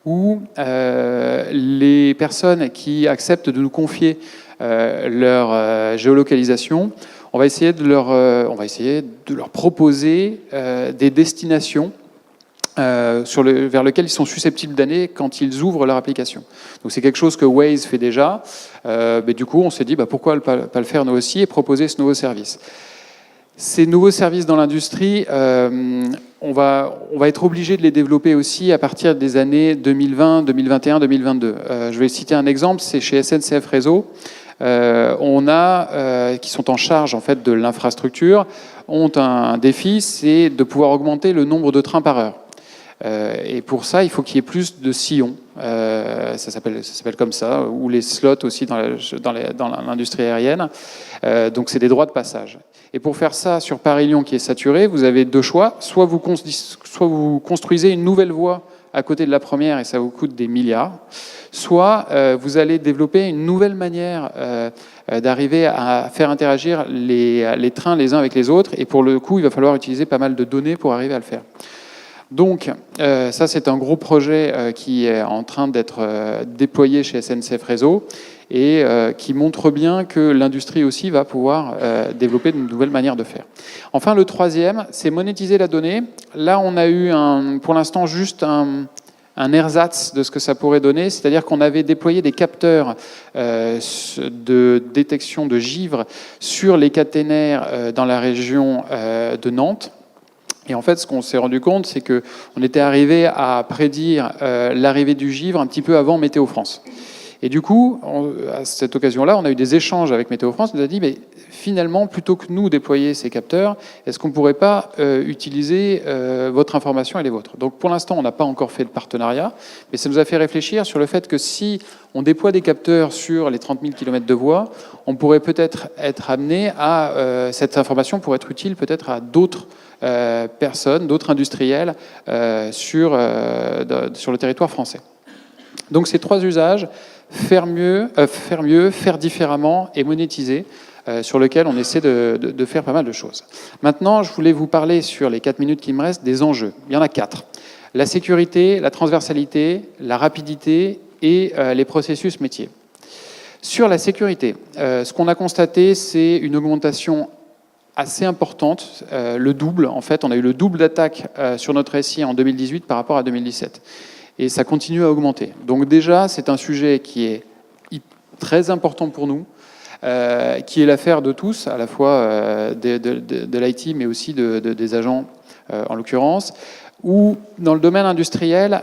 où les personnes qui acceptent de nous confier leur géolocalisation, on va essayer de leur proposer des destinations vers lesquels ils sont susceptibles d'aller quand ils ouvrent leur application. Donc c'est quelque chose que Waze fait déjà, mais du coup on s'est dit pourquoi pas le faire nous aussi et proposer ce nouveau service. Ces nouveaux services dans l'industrie, on va être obligé de les développer aussi à partir des années 2020, 2021, 2022. Je vais citer un exemple, c'est chez SNCF Réseau. Qui sont en charge en fait de l'infrastructure, ont un défi, c'est de pouvoir augmenter le nombre de trains par heure. Et pour ça, il faut qu'il y ait plus de sillons. Ça s'appelle comme ça, ou les slots aussi dans l'industrie aérienne. Donc c'est des droits de passage. Et pour faire ça sur Paris-Lyon qui est saturé, vous avez deux choix. Soit vous construisez une nouvelle voie à côté de la première et ça vous coûte des milliards. Soit vous allez développer une nouvelle manière d'arriver à faire interagir les trains les uns avec les autres. Et pour le coup, il va falloir utiliser pas mal de données pour arriver à le faire. Donc ça, c'est un gros projet qui est en train d'être déployé chez SNCF Réseau et qui montre bien que l'industrie aussi va pouvoir développer de nouvelles manières de faire. Enfin, le troisième, c'est monétiser la donnée. Là, on a eu pour l'instant juste un ersatz de ce que ça pourrait donner, c'est-à-dire qu'on avait déployé des capteurs de détection de givre sur les caténaires dans la région de Nantes. Et en fait, ce qu'on s'est rendu compte, c'est qu'on était arrivé à prédire l'arrivée du givre un petit peu avant Météo France. Et du coup, à cette occasion-là, on a eu des échanges avec Météo France. On nous a dit, mais finalement, plutôt que nous déployer ces capteurs, est-ce qu'on ne pourrait pas utiliser votre information et les vôtres? Donc pour l'instant, on n'a pas encore fait de partenariat, mais ça nous a fait réfléchir sur le fait que si on déploie des capteurs sur les 30 000 km de voies, on pourrait peut-être être amené à... cette information pourrait être utile peut-être à d'autres personnes, d'autres industriels sur le territoire français. Donc ces 3 usages, faire mieux, faire différemment et monétiser, sur lequel on essaie de faire pas mal de choses. Maintenant, je voulais vous parler sur les 4 minutes qui me restent des enjeux. Il y en a 4. La sécurité, la transversalité, la rapidité et les processus métiers. Sur la sécurité, ce qu'on a constaté, c'est une augmentation assez importante, le double. En fait, on a eu le double d'attaques sur notre SI en 2018 par rapport à 2017. Et ça continue à augmenter. Donc déjà, c'est un sujet qui est très important pour nous, qui est l'affaire de tous, à la fois de l'IT, mais aussi des agents, en l'occurrence, où dans le domaine industriel,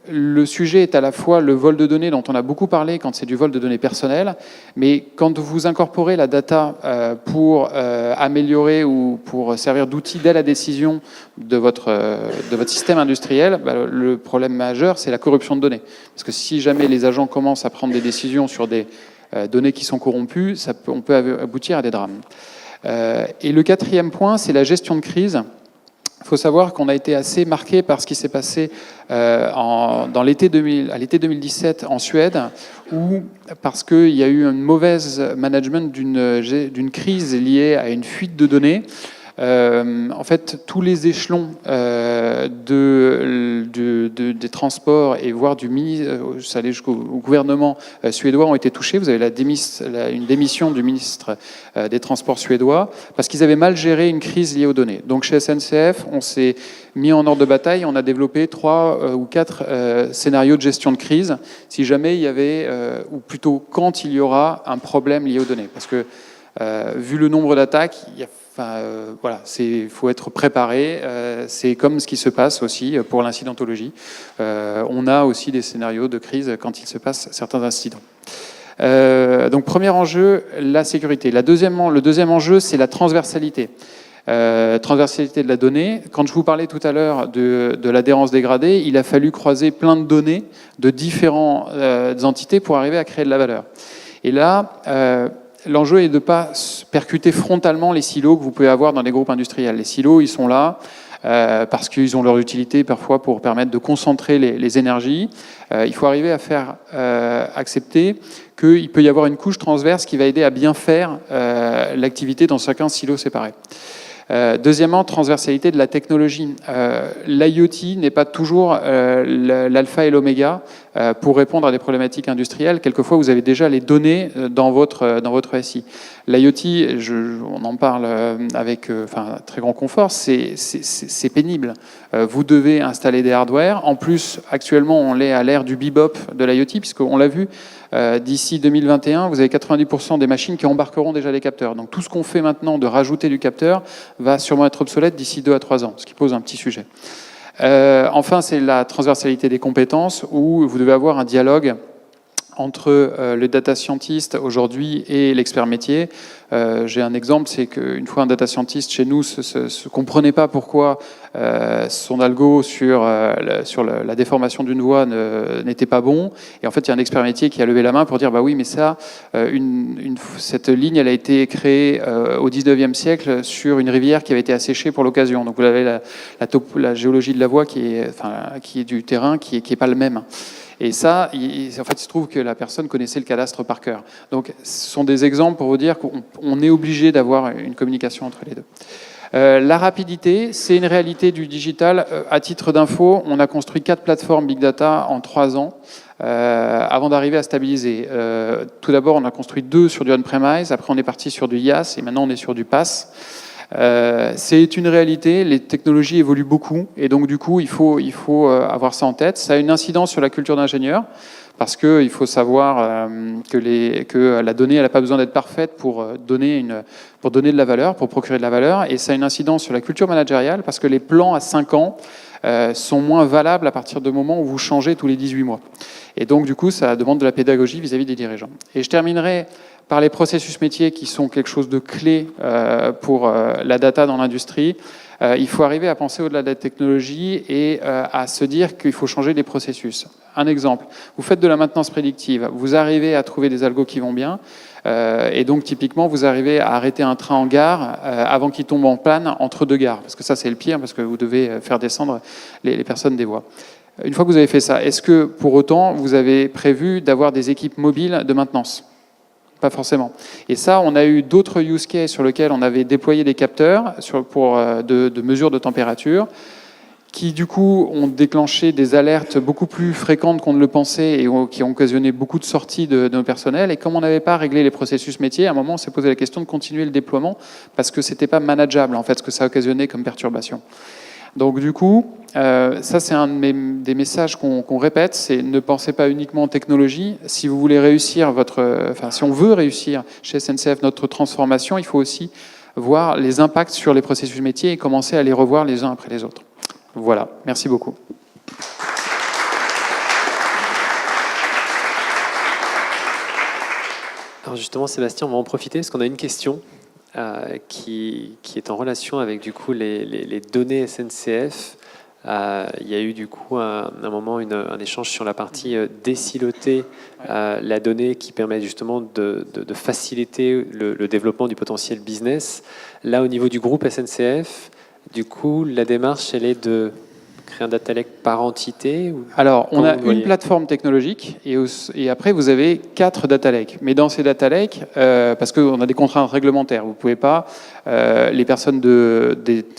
le sujet est à la fois le vol de données dont on a beaucoup parlé quand c'est du vol de données personnelles, mais quand vous incorporez la data pour améliorer ou pour servir d'outil dès la décision de votre système industriel, le problème majeur, c'est la corruption de données. Parce que si jamais les agents commencent à prendre des décisions sur des données qui sont corrompues, on peut aboutir à des drames. Et le 4e point, c'est la gestion de crise. Il faut savoir qu'on a été assez marqué par ce qui s'est passé à l'été 2017 en Suède, où, parce qu'il y a eu un mauvais management d'une crise liée à une fuite de données, en fait, tous les échelons des transports et voire ça allait jusqu'au gouvernement suédois ont été touchés. Vous avez une démission du ministre des Transports suédois parce qu'ils avaient mal géré une crise liée aux données. Donc chez SNCF, on s'est mis en ordre de bataille. On a développé 3 ou 4 scénarios de gestion de crise si jamais il y avait, ou plutôt quand il y aura un problème lié aux données. Parce que vu le nombre d'attaques, voilà, il faut être préparé. C'est comme ce qui se passe aussi pour l'incidentologie. On a aussi des scénarios de crise quand il se passe certains incidents. Donc premier enjeu, la sécurité. Le deuxième enjeu, c'est la transversalité. Transversalité de la donnée. Quand je vous parlais tout à l'heure de l'adhérence dégradée, il a fallu croiser plein de données de différentes entités pour arriver à créer de la valeur. Et là, l'enjeu est de ne pas percuter frontalement les silos que vous pouvez avoir dans les groupes industriels. Les silos, ils sont là parce qu'ils ont leur utilité parfois pour permettre de concentrer les énergies. Il faut arriver à faire accepter qu'il peut y avoir une couche transverse qui va aider à bien faire l'activité dans chacun silo séparé. Deuxièmement, transversalité de la technologie. L'IoT n'est pas toujours l'alpha et l'oméga pour répondre à des problématiques industrielles. Quelquefois, vous avez déjà les données dans votre SI. L'IoT, on en parle avec très grand confort, c'est pénible. Vous devez installer des hardware. En plus, actuellement, on est à l'ère du bebop de l'IoT, puisqu'on l'a vu, d'ici 2021, vous avez 90% des machines qui embarqueront déjà les capteurs. Donc tout ce qu'on fait maintenant de rajouter du capteur va sûrement être obsolète d'ici 2 à 3 ans, ce qui pose un petit sujet. Enfin, c'est la transversalité des compétences, où vous devez avoir un dialogue entre le data scientist aujourd'hui et l'expert métier. J'ai un exemple, c'est qu'une fois un data scientist chez nous se comprenait pas pourquoi son algo sur la déformation d'une voie n'était pas bon. Et en fait, il y a un expert métier qui a levé la main pour dire bah oui, mais ça, cette ligne, elle a été créée au 19e siècle sur une rivière qui avait été asséchée pour l'occasion. Donc vous avez la géologie de la voie qui est du terrain, qui est pas le même. Et ça, en fait, il se trouve que la personne connaissait le cadastre par cœur. Donc, ce sont des exemples pour vous dire qu'on est obligé d'avoir une communication entre les deux. La rapidité, c'est une réalité du digital. À titre d'info, on a construit 4 plateformes Big Data en 3 ans avant d'arriver à stabiliser. Tout d'abord, on a construit 2 sur du on-premise, après on est parti sur du IaaS et maintenant on est sur du PaaS. C'est une réalité, les technologies évoluent beaucoup et donc du coup il faut avoir ça en tête. Ça a une incidence sur la culture d'ingénieur parce qu'il faut savoir que la donnée, elle n'a pas besoin d'être parfaite pour donner de la valeur, pour procurer de la valeur, et ça a une incidence sur la culture managériale, parce que les plans à 5 ans sont moins valables à partir du moment où vous changez tous les 18 mois. Et donc, du coup, ça demande de la pédagogie vis-à-vis des dirigeants. Et je terminerai par les processus métiers qui sont quelque chose de clé pour la data dans l'industrie. Il faut arriver à penser au-delà de la technologie et à se dire qu'il faut changer les processus. Un exemple, vous faites de la maintenance prédictive, vous arrivez à trouver des algos qui vont bien, et donc typiquement vous arrivez à arrêter un train en gare avant qu'il tombe en panne entre deux gares, parce que ça c'est le pire, parce que vous devez faire descendre les personnes des voies. Une fois que vous avez fait ça, est-ce que pour autant vous avez prévu d'avoir des équipes mobiles de maintenance ? Pas forcément. Et ça, on a eu d'autres use cases sur lesquels on avait déployé des capteurs pour de mesure de température, qui du coup ont déclenché des alertes beaucoup plus fréquentes qu'on ne le pensait et qui ont occasionné beaucoup de sorties de nos personnels. Et comme on n'avait pas réglé les processus métiers, à un moment, on s'est posé la question de continuer le déploiement parce que c'était pas manageable en fait ce que ça occasionnait comme perturbation. Donc du coup, ça c'est un des messages qu'on répète, c'est ne pensez pas uniquement en technologie. Si vous voulez réussir si on veut réussir chez SNCF notre transformation, il faut aussi voir les impacts sur les processus métiers et commencer à les revoir les uns après les autres. Voilà, merci beaucoup. Alors justement, Sébastien, on va en profiter parce qu'on a une question qui est en relation avec du coup les données SNCF. Il y a eu du coup un moment un échange sur la partie désiloter la donnée qui permet justement de faciliter le développement du potentiel business. Là, au niveau du groupe SNCF, du coup, la démarche, elle est de créer un data lake par entité ou... Alors, on a une plateforme technologique et après, vous avez 4 data lakes. Mais dans ces data lakes, parce qu'on a des contraintes réglementaires, vous ne pouvez pas, les personnes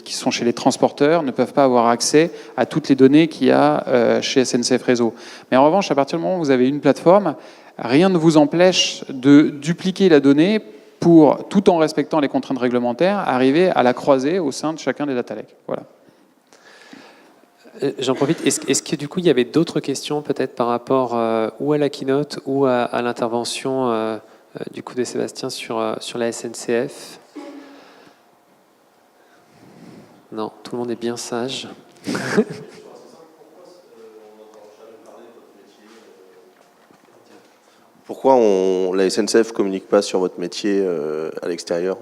qui sont chez les transporteurs ne peuvent pas avoir accès à toutes les données qu'il y a chez SNCF Réseau. Mais en revanche, à partir du moment où vous avez une plateforme, rien ne vous empêche de dupliquer la donnée pour, tout en respectant les contraintes réglementaires, arriver à la croiser au sein de chacun des data lakes. Voilà. J'en profite. Est-ce que du coup, il y avait d'autres questions peut-être par rapport ou à la keynote ou à l'intervention du coup de Sébastien sur la SNCF? Non, tout le monde est bien sage. Pourquoi la SNCF ne communique pas sur votre métier à l'extérieur ?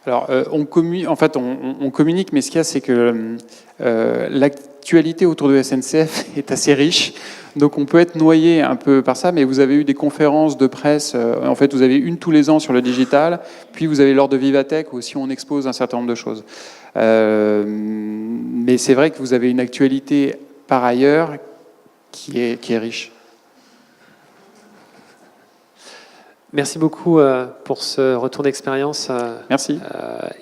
Alors, on communique, mais ce qu'il y a, c'est que l'actualité autour de SNCF est assez riche. Donc, on peut être noyé un peu par ça, mais vous avez eu des conférences de presse. En fait, vous avez une tous les ans sur le digital, puis vous avez lors de Vivatech, où aussi on expose un certain nombre de choses. Mais c'est vrai que vous avez une actualité par ailleurs qui est riche. Merci beaucoup pour ce retour d'expérience. Merci.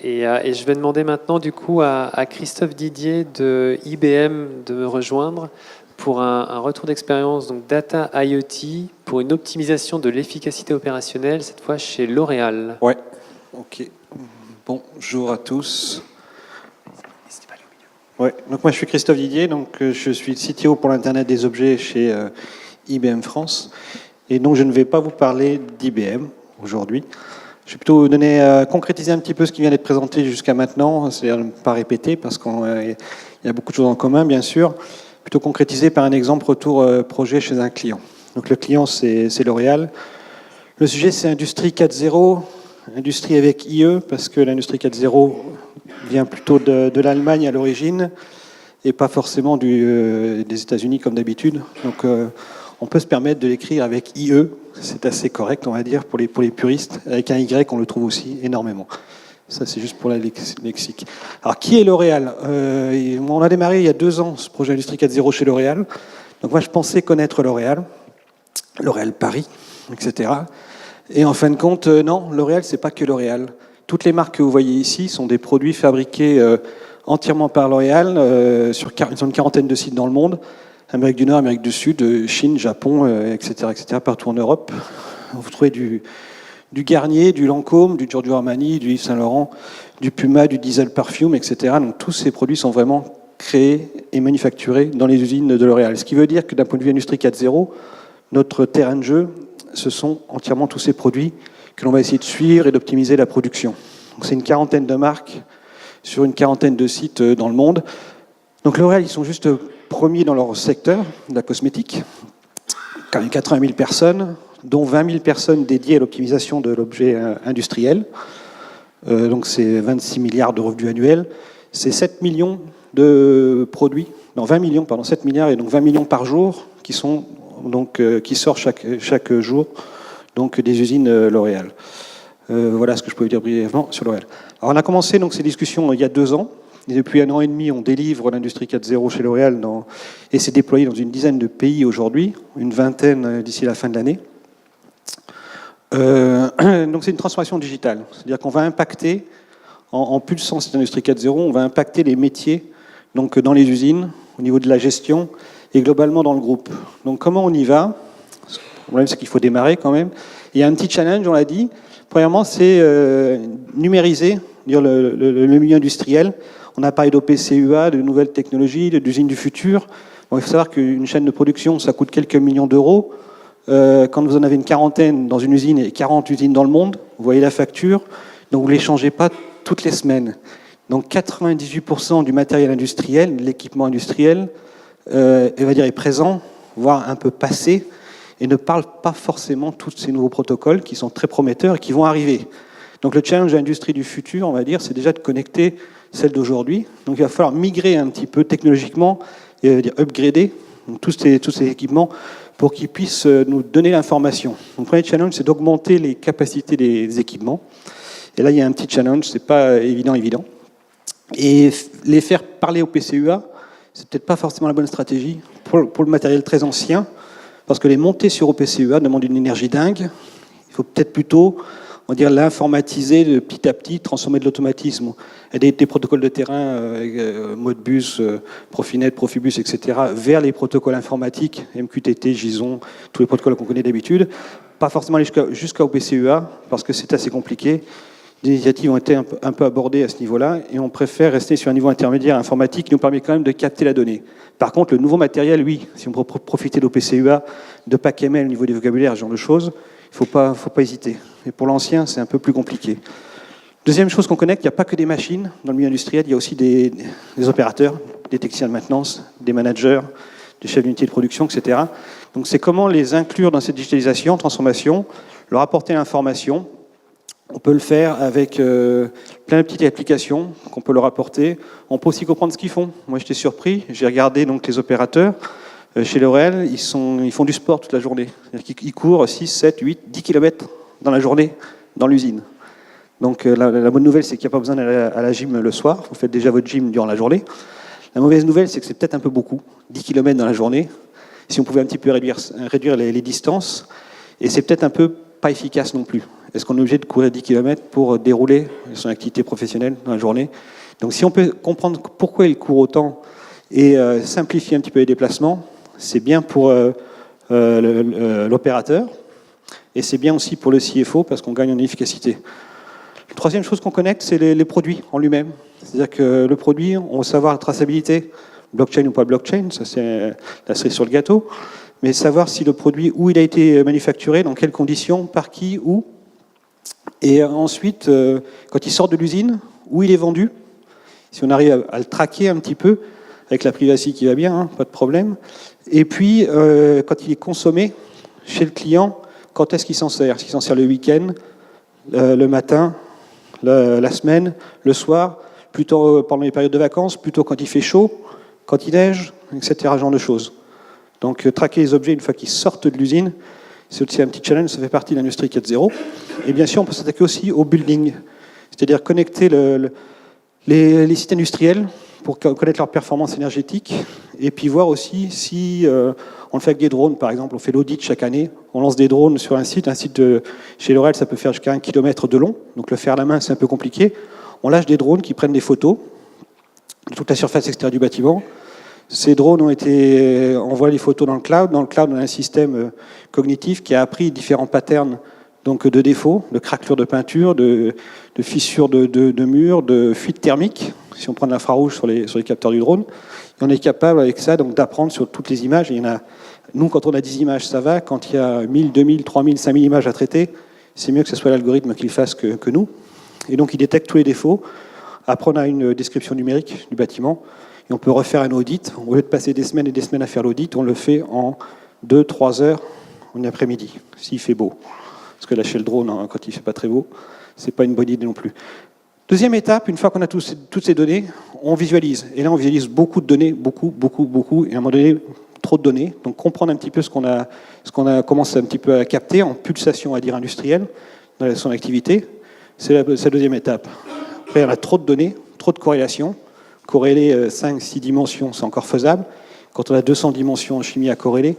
Et je vais demander maintenant du coup à Christophe Didier de IBM de me rejoindre pour un retour d'expérience, donc Data IoT, pour une optimisation de l'efficacité opérationnelle, cette fois chez L'Oréal. Ouais, ok. Bonjour à tous. Ouais, donc moi je suis Christophe Didier, donc je suis CTO pour l'Internet des objets chez IBM France. Et donc, je ne vais pas vous parler d'IBM aujourd'hui. Je vais plutôt vous concrétiser un petit peu ce qui vient d'être présenté jusqu'à maintenant, c'est-à-dire ne pas répéter, parce qu'il y a beaucoup de choses en commun, bien sûr. Plutôt concrétiser par un exemple retour projet chez un client. Donc, le client, c'est L'Oréal. Le sujet, c'est Industrie 4.0, industrie avec IE, parce que l'Industrie 4.0 vient plutôt de l'Allemagne à l'origine, et pas forcément des États-Unis comme d'habitude. Donc, on peut se permettre de l'écrire avec IE, c'est assez correct, on va dire, pour les puristes. Avec un Y, on le trouve aussi énormément. Ça, c'est juste pour la lexique. Alors, qui est L'Oréal ? On a démarré il y a 2 ans ce projet Industrie 4.0 chez L'Oréal. Donc, moi, je pensais connaître L'Oréal Paris, etc. Et en fin de compte, non, L'Oréal, c'est pas que L'Oréal. Toutes les marques que vous voyez ici sont des produits fabriqués entièrement par L'Oréal sur une quarantaine de sites dans le monde. Amérique du Nord, Amérique du Sud, Chine, Japon, etc., partout en Europe. Vous trouvez du Garnier, du Lancôme, du Giorgio Armani, du Yves Saint Laurent, du Puma, du Diesel Parfum, etc. Donc tous ces produits sont vraiment créés et manufacturés dans les usines de L'Oréal. Ce qui veut dire que d'un point de vue Industrie 4.0, Notre terrain de jeu, ce sont entièrement tous ces produits que l'on va essayer de suivre et d'optimiser la production. Donc c'est une quarantaine de marques sur une quarantaine de sites dans le monde. Donc L'Oréal, ils sont juste premiers dans leur secteur de la cosmétique. Quand même 80 000 personnes, dont 20 000 personnes dédiées à l'optimisation de l'objet industriel. Donc c'est 26 milliards de revenus annuels. C'est 7 millions de produits, non 20 millions, pardon, 7 milliards et donc 20 millions par jour qui sont donc qui sortent chaque jour donc des usines L'Oréal. Voilà ce que je peux vous dire brièvement sur L'Oréal. Alors on a commencé donc ces discussions il y a 2 ans. Et depuis 1 an et demi, on délivre l'industrie 4.0 chez L'Oréal et c'est déployé dans une dizaine de pays aujourd'hui, une vingtaine d'ici la fin de l'année. Donc c'est une transformation digitale, c'est-à-dire qu'on va impacter, en pulsant cette industrie 4.0, on va impacter les métiers donc dans les usines, au niveau de la gestion et globalement dans le groupe. Donc comment on y va? Le problème c'est qu'il faut démarrer quand même. Il y a un petit challenge, on l'a dit. Premièrement, c'est numériser dire le milieu industriel. On a parlé d'OPCUA, de nouvelles technologies, d'usines du futur. Bon, il faut savoir qu'une chaîne de production, ça coûte quelques millions d'euros. Quand vous en avez une quarantaine dans une usine et 40 usines dans le monde, vous voyez la facture. Donc vous ne les changez pas toutes les semaines. Donc 98% du matériel industriel, de l'équipement industriel, est présent, voire un peu passé, et ne parle pas forcément tous ces nouveaux protocoles qui sont très prometteurs et qui vont arriver. Donc le challenge de l'industrie du futur, on va dire, c'est déjà de connecter celle d'aujourd'hui. Donc il va falloir migrer un petit peu technologiquement et upgrader tous ces équipements pour qu'ils puissent nous donner l'information. Donc le premier challenge, c'est d'augmenter les capacités des équipements. Et là, il y a un petit challenge, c'est pas évident. Et les faire parler au PCUA, c'est peut-être pas forcément la bonne stratégie pour le matériel très ancien, parce que les montées sur OPCUA demandent une énergie dingue. Il faut peut-être plutôt, on va dire, l'informatiser de petit à petit, transformer de l'automatisme et des protocoles de terrain, Modbus, Profinet, Profibus, etc., vers les protocoles informatiques, MQTT, JSON, tous les protocoles qu'on connaît d'habitude. Pas forcément aller jusqu'à OPCUA, parce que c'est assez compliqué. Des initiatives ont été un peu abordées à ce niveau-là, et on préfère rester sur un niveau intermédiaire informatique qui nous permet quand même de capter la donnée. Par contre, le nouveau matériel, oui, si on peut profiter d'OPCUA, de PAC-ML au niveau des vocabulaires, ce genre de choses, il ne faut pas hésiter. Et pour l'ancien, c'est un peu plus compliqué. Deuxième chose qu'on connecte, il n'y a pas que des machines dans le milieu industriel, il y a aussi des opérateurs, des techniciens de maintenance, des managers, des chefs d'unité de production, etc. Donc c'est comment les inclure dans cette digitalisation, transformation, leur apporter l'information. On peut le faire avec plein de petites applications qu'on peut leur apporter. On peut aussi comprendre ce qu'ils font. Moi, j'étais surpris. J'ai regardé donc les opérateurs. Chez L'Oréal, ils font du sport toute la journée. C'est-à-dire qu'ils courent 6, 7, 8, 10 km dans la journée dans l'usine. Donc la bonne nouvelle, c'est qu'il n'y a pas besoin d'aller à la gym le soir. Vous faites déjà votre gym durant la journée. La mauvaise nouvelle, c'est que c'est peut-être un peu beaucoup. 10 km dans la journée. Si on pouvait un petit peu réduire les distances. Et c'est peut-être un peu pas efficace non plus. Est-ce qu'on est obligé de courir 10 km pour dérouler son activité professionnelle dans la journée? Donc si on peut comprendre pourquoi il court autant et simplifier un petit peu les déplacements, c'est bien pour l'opérateur et c'est bien aussi pour le CFO parce qu'on gagne en efficacité. La troisième chose qu'on connecte, c'est les produits en lui-même. C'est-à-dire que le produit, on va savoir la traçabilité, blockchain ou pas blockchain, ça c'est la cerise sur le gâteau, mais savoir si le produit, où il a été manufacturé, dans quelles conditions, par qui, où. Et ensuite, quand il sort de l'usine, où il est vendu, si on arrive à le traquer un petit peu, avec la privacy qui va bien, hein, pas de problème. Et puis, quand il est consommé chez le client, quand est-ce qu'il s'en sert? Est-ce qu'il s'en sert le week-end, le matin, la semaine, le soir, plutôt pendant les périodes de vacances, plutôt quand il fait chaud, quand il neige, etc. Genre de choses. Donc, traquer les objets une fois qu'ils sortent de l'usine, c'est aussi un petit challenge, ça fait partie de l'industrie 4.0. Et bien sûr, on peut s'attaquer aussi au building, c'est-à-dire connecter les sites industriels pour connaître leur performance énergétique, et puis voir aussi si on le fait avec des drones, par exemple, on fait l'audit chaque année, on lance des drones sur un site chez L'Oréal, ça peut faire jusqu'à 1 km de long, donc le faire à la main, c'est un peu compliqué. On lâche des drones qui prennent des photos de toute la surface extérieure du bâtiment. Ces drones envoient les photos dans le cloud. Dans le cloud, on a un système cognitif qui a appris différents patterns donc de défauts, de craquelures de peinture, de fissures de murs, de fuites thermiques, si on prend de l'infrarouge sur les capteurs du drone. Et on est capable avec ça donc d'apprendre sur toutes les images. Et il y en a, nous, quand on a 10 images, ça va. Quand il y a 1000, 2000, 3000, 5000 images à traiter, c'est mieux que ce soit l'algorithme qui le fasse que nous. Et donc il détecte tous les défauts. Après, on a une description numérique du bâtiment. Et on peut refaire un audit. Au lieu de passer des semaines et des semaines à faire l'audit, on le fait en 2-3 heures en après-midi, s'il fait beau. Parce que lâcher le drone, quand il ne fait pas très beau, c'est pas une bonne idée non plus. Deuxième étape, une fois qu'on a toutes ces données, on visualise. Et là, on visualise beaucoup de données, beaucoup. Et à un moment donné, trop de données. Donc comprendre un petit peu ce qu'on a commencé un petit peu à capter en pulsation, à dire industrielle, dans son activité. C'est la deuxième étape. Après, on a trop de données, trop de corrélations. Corréler 5-6 dimensions, c'est encore faisable. Quand on a 200 dimensions en chimie à corréler,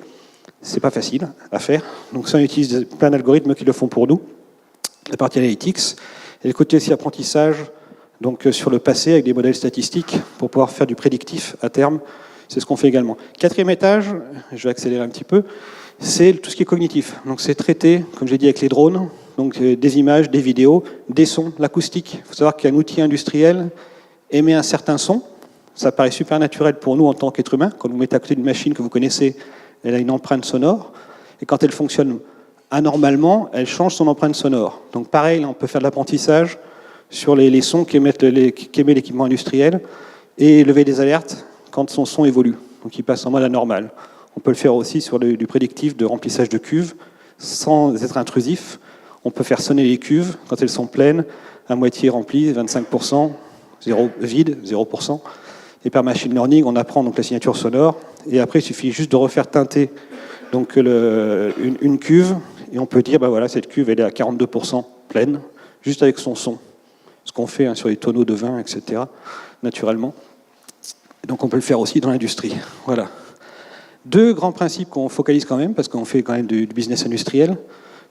c'est pas facile à faire. Donc ça, on utilise plein d'algorithmes qui le font pour nous. La partie analytics. Et le côté aussi apprentissage, donc sur le passé avec des modèles statistiques pour pouvoir faire du prédictif à terme. C'est ce qu'on fait également. Quatrième étage, je vais accélérer un petit peu, c'est tout ce qui est cognitif. Donc c'est traité, comme j'ai dit, avec les drones, donc des images, des vidéos, des sons, l'acoustique. Il faut savoir qu'un outil industriel émet un certain son. Ça paraît super naturel pour nous en tant qu'être humain. Quand vous mettez à côté d'une machine que vous connaissez, elle a une empreinte sonore. Et quand elle fonctionne anormalement, elle change son empreinte sonore. Donc pareil, là, on peut faire de l'apprentissage sur les sons qu'émet l'équipement industriel et lever des alertes quand son son évolue. Donc il passe en mode anormal. On peut le faire aussi sur du prédictif de remplissage de cuves sans être intrusif. On peut faire sonner les cuves quand elles sont pleines, à moitié remplies, 25%, vide, 0%. Et par machine learning, on apprend donc la signature sonore. Et après, il suffit juste de refaire teinter donc, une cuve. Et on peut dire, bah voilà, cette cuve, elle est à 42% pleine, juste avec son son. Ce qu'on fait sur les tonneaux de vin, etc., naturellement. Et donc on peut le faire aussi dans l'industrie. Voilà. Deux grands principes qu'on focalise quand même, parce qu'on fait quand même du business industriel.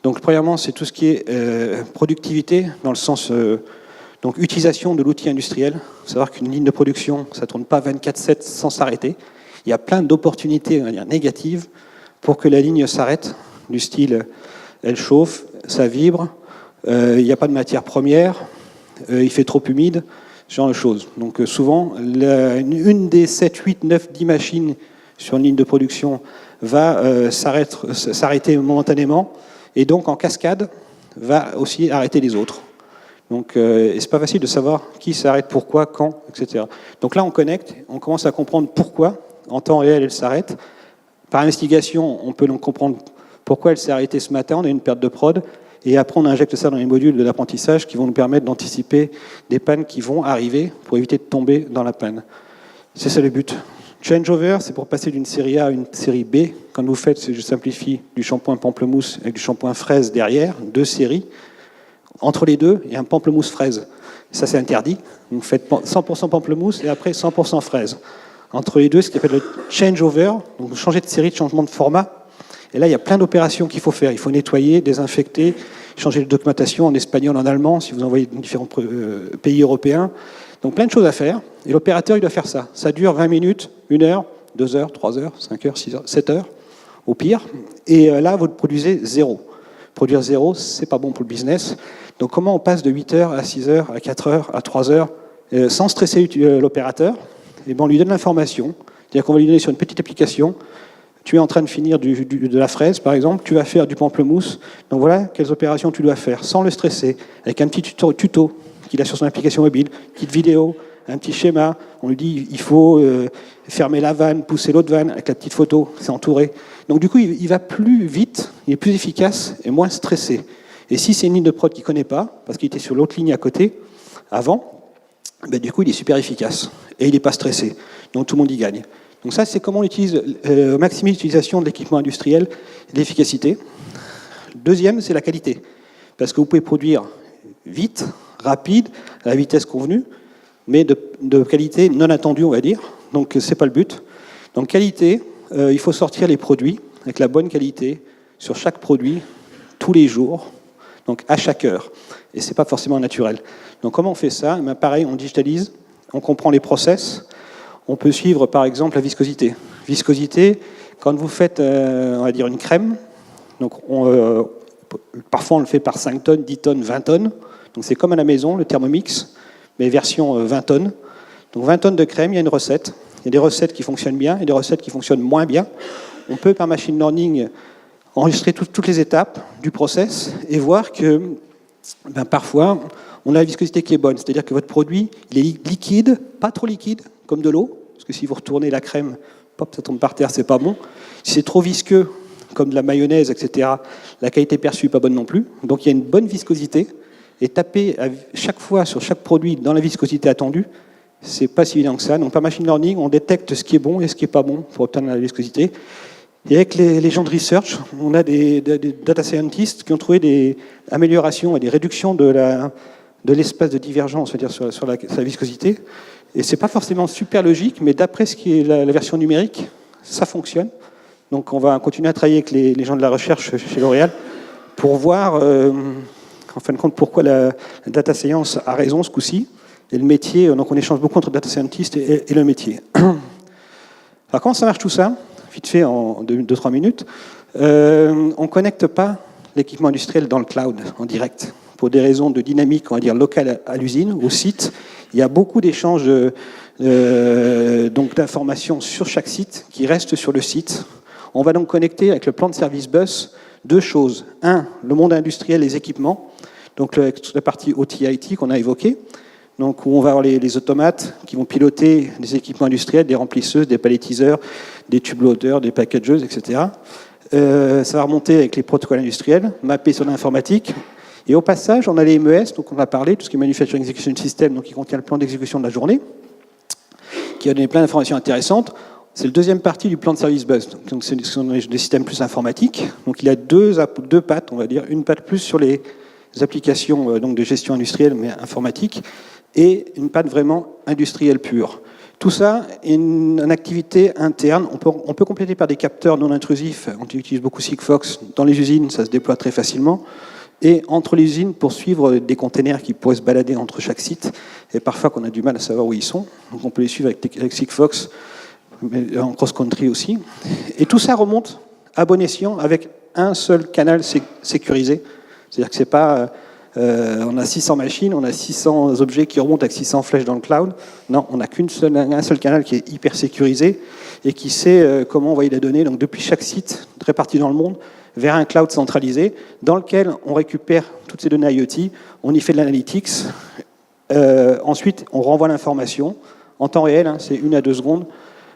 Donc premièrement, c'est tout ce qui est productivité, dans le sens donc utilisation de l'outil industriel. Il faut savoir qu'une ligne de production, ça ne tourne pas 24/7 sans s'arrêter. Il y a plein d'opportunités, on va dire, négatives pour que la ligne s'arrête, du style elle chauffe, ça vibre, il n'y a pas de matière première, il fait trop humide, ce genre de choses. Donc souvent, une des 7, 8, 9, 10 machines sur une ligne de production va s'arrêter momentanément, et donc en cascade, va aussi arrêter les autres. Donc c'est pas facile de savoir qui s'arrête, pourquoi, quand, etc. Donc là, on connecte, on commence à comprendre pourquoi, en temps réel, elle s'arrête. Par investigation, on peut donc comprendre pourquoi elle s'est arrêtée ce matin, on a une perte de prod, et après on injecte ça dans les modules de l'apprentissage qui vont nous permettre d'anticiper des pannes qui vont arriver pour éviter de tomber dans la panne. C'est ça le but. Changeover, c'est pour passer d'une série A à une série B. Quand vous faites, je simplifie, du shampoing pamplemousse avec du shampoing fraise derrière, 2 séries. Entre les deux, il y a un pamplemousse fraise. Ça, c'est interdit. Vous faites 100% pamplemousse et après 100% fraise. Entre les deux, ce qui s'appelle le changeover, donc vous changez de série, de changement de format. Et là, il y a plein d'opérations qu'il faut faire. Il faut nettoyer, désinfecter, changer de documentation en espagnol, en allemand, si vous envoyez dans différents pays européens. Donc plein de choses à faire. Et l'opérateur, il doit faire ça. Ça dure 20 minutes, 1 heure, 2 heures, 3 heures, 5 heures, 6 heures, 7 heures, au pire. Et là, vous produisez 0. Produire 0, c'est pas bon pour le business. Donc comment on passe de 8 heures à 6 heures, à 4 heures, à 3 heures, sans stresser l'opérateur? Et ben, on lui donne l'information. C'est-à-dire qu'on va lui donner sur une petite application. Tu es en train de finir de la fraise, par exemple, tu vas faire du pamplemousse. Donc voilà quelles opérations tu dois faire, sans le stresser, avec un petit tuto qu'il a sur son application mobile, une petite vidéo, un petit schéma. On lui dit il faut fermer la vanne, pousser l'autre vanne, avec la petite photo, c'est entouré. Donc du coup, il va plus vite, il est plus efficace et moins stressé. Et si c'est une ligne de prod qu'il ne connaît pas, parce qu'il était sur l'autre ligne à côté, avant, ben, du coup, il est super efficace. Et il n'est pas stressé. Donc tout le monde y gagne. Donc ça, c'est comment on utilise, maximiser l'utilisation de l'équipement industriel et l'efficacité. Deuxième, c'est la qualité. Parce que vous pouvez produire vite, rapide, à la vitesse convenue, mais de qualité non attendue, on va dire. Donc ce n'est pas le but. Donc qualité, il faut sortir les produits avec la bonne qualité sur chaque produit, tous les jours, donc à chaque heure. Et ce n'est pas forcément naturel. Donc comment on fait ça? Ben, pareil, on digitalise, on comprend les process. On peut suivre par exemple la viscosité. Viscosité, quand vous faites, on va dire, une crème, donc Parfois, on le fait par 5 tonnes, 10 tonnes, 20 tonnes. Donc c'est comme à la maison, le Thermomix, mais version 20 tonnes. Donc 20 tonnes de crème, il y a une recette. Il y a des recettes qui fonctionnent bien et des recettes qui fonctionnent moins bien. On peut, par machine learning, enregistrer toutes les étapes du process et voir que parfois, on a la viscosité qui est bonne. C'est-à-dire que votre produit, il est liquide, pas trop liquide, comme de l'eau. Parce que si vous retournez la crème, pop, ça tombe par terre, c'est pas bon. Si c'est trop visqueux, comme de la mayonnaise, etc., la qualité perçue n'est pas bonne non plus. Donc il y a une bonne viscosité. Et taper à chaque fois sur chaque produit dans la viscosité attendue, c'est pas si évident que ça. Donc par machine learning, on détecte ce qui est bon et ce qui n'est pas bon pour obtenir la viscosité. Et avec les gens de research, on a des data scientists qui ont trouvé des améliorations et des réductions de l'espace de divergence, c'est-à-dire sur la viscosité. Et c'est pas forcément super logique, mais d'après ce qui est la version numérique, ça fonctionne. Donc on va continuer à travailler avec les gens de la recherche chez L'Oréal pour voir, en fin de compte, pourquoi la data science a raison ce coup-ci. Et le métier, donc on échange beaucoup entre data scientists et le métier. Alors comment ça marche tout ça? Vite fait, en 2-3 minutes. On ne connecte pas l'équipement industriel dans le cloud en direct. Pour des raisons de dynamique, on va dire, locale à l'usine, au site. Il y a beaucoup d'échanges d'informations sur chaque site qui restent sur le site. On va donc connecter avec le plan de service bus 2 choses. 1, le monde industriel, les équipements, donc la partie OT-IT qu'on a évoquée, donc où on va avoir les automates qui vont piloter des équipements industriels, des remplisseuses, des palettiseurs, des tube loaders, des packageuses, etc. Ça va remonter avec les protocoles industriels, mappés sur l'informatique. Et au passage, on a les MES, donc on a parlé, tout ce qui est Manufacturing Execution System, donc qui contient le plan d'exécution de la journée, qui a donné plein d'informations intéressantes. C'est le deuxième partie du plan de service bus. Donc ce sont des systèmes plus informatiques. Donc il y a deux pattes, on va dire, une patte plus sur les applications donc de gestion industrielle mais informatique, et une patte vraiment industrielle pure. Tout ça est une activité interne. On peut compléter par des capteurs non intrusifs. On utilise beaucoup Sigfox. Dans les usines, ça se déploie très facilement. Et entre les usines, pour suivre des containers qui pourraient se balader entre chaque site, et parfois qu'on a du mal à savoir où ils sont. Donc on peut les suivre avec Sigfox, mais en cross-country aussi. Et tout ça remonte à bon escient avec un seul canal sécurisé. C'est-à-dire que c'est pas... on a 600 machines, on a 600 objets qui remontent avec 600 flèches dans le cloud. Non, on n'a un seul canal qui est hyper sécurisé et qui sait comment envoyer les données, donc depuis chaque site réparti dans le monde, vers un cloud centralisé dans lequel on récupère toutes ces données IoT, on y fait de l'analytics, ensuite on renvoie l'information en temps réel, c'est 1 à 2 secondes,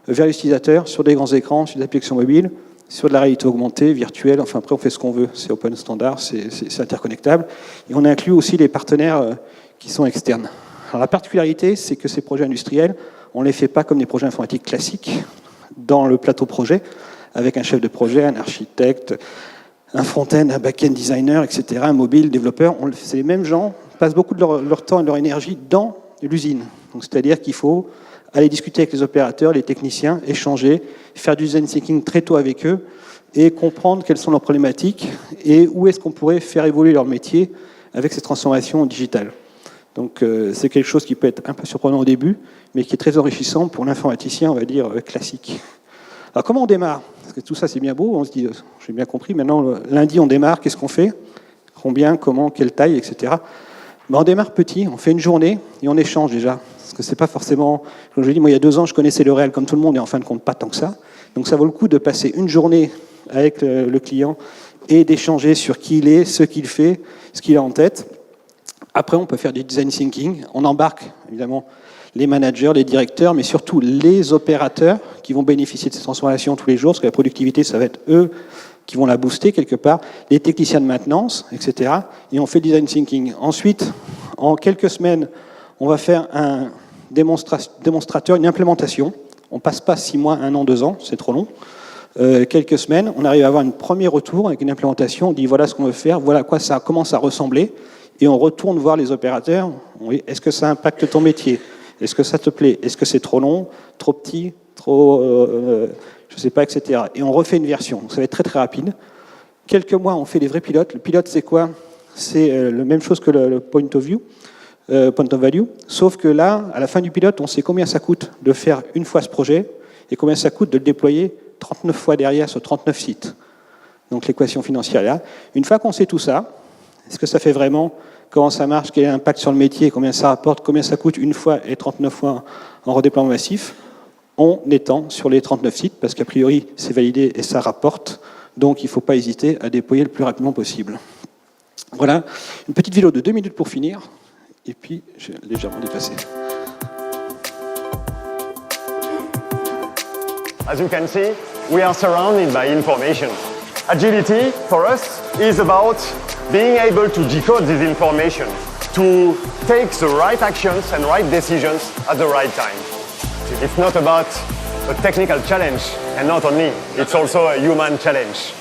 vers l'utilisateur sur des grands écrans, sur des applications mobiles, sur de la réalité augmentée, virtuelle, enfin après on fait ce qu'on veut, c'est open standard, c'est interconnectable. Et on inclut aussi les partenaires qui sont externes. Alors la particularité, c'est que ces projets industriels, on ne les fait pas comme des projets informatiques classiques, dans le plateau projet, avec un chef de projet, un architecte, un front-end, un back-end designer, etc., un mobile, développeur. C'est les mêmes gens, passent beaucoup de leur temps et de leur énergie dans l'usine. C'est-à-dire qu'il faut aller discuter avec les opérateurs, les techniciens, échanger, faire du design thinking très tôt avec eux et comprendre quelles sont leurs problématiques et où est-ce qu'on pourrait faire évoluer leur métier avec ces transformations digitales. Donc c'est quelque chose qui peut être un peu surprenant au début, mais qui est très enrichissant pour l'informaticien, on va dire, classique. Alors comment on démarre? Parce que tout ça c'est bien beau, on se dit, j'ai bien compris, maintenant lundi on démarre, qu'est-ce qu'on fait? Combien, comment, quelle taille, etc. Ben, on démarre petit, on fait une journée et on échange déjà. Parce que c'est pas forcément... Comme je dis, moi il y a 2 ans je connaissais L'Oréal comme tout le monde et en fin de compte pas tant que ça. Donc ça vaut le coup de passer une journée avec le client et d'échanger sur qui il est, ce qu'il fait, ce qu'il a en tête. Après on peut faire du design thinking, on embarque évidemment les managers, les directeurs, mais surtout les opérateurs qui vont bénéficier de ces transformations tous les jours, parce que la productivité, ça va être eux qui vont la booster quelque part, les techniciens de maintenance, etc. Et on fait design thinking. Ensuite, en quelques semaines, on va faire un démonstrateur, une implémentation. On ne passe pas 6 mois, 1 an, 2 ans, c'est trop long. Quelques semaines, on arrive à avoir un premier retour avec une implémentation, on dit voilà ce qu'on veut faire, voilà à quoi ça commence à ressembler, et on retourne voir les opérateurs. Est-ce que ça impacte ton métier? Est-ce que ça te plaît? Est-ce que c'est trop long, trop petit, trop... je ne sais pas, etc. Et on refait une version. Donc ça va être très très rapide. Quelques mois, on fait des vrais pilotes. Le pilote, c'est quoi? C'est la même chose que le point of value, sauf que là, à la fin du pilote, on sait combien ça coûte de faire une fois ce projet et combien ça coûte de le déployer 39 fois derrière sur 39 sites. Donc l'équation financière est là. Une fois qu'on sait tout ça, est-ce que ça fait vraiment, comment ça marche, quel est l'impact sur le métier, combien ça rapporte, combien ça coûte une fois et 39 fois en redéploiement massif, on étend sur les 39 sites, parce qu'a priori c'est validé et ça rapporte, donc il ne faut pas hésiter à déployer le plus rapidement possible. Voilà, une petite vidéo de 2 minutes pour finir, et puis j'ai légèrement dépassé. As you can see, we are surrounded by information. Agility, for us, is about being able to decode this information, to take the right actions and right decisions at the right time. It's not about a technical challenge, and not only, it's also a human challenge.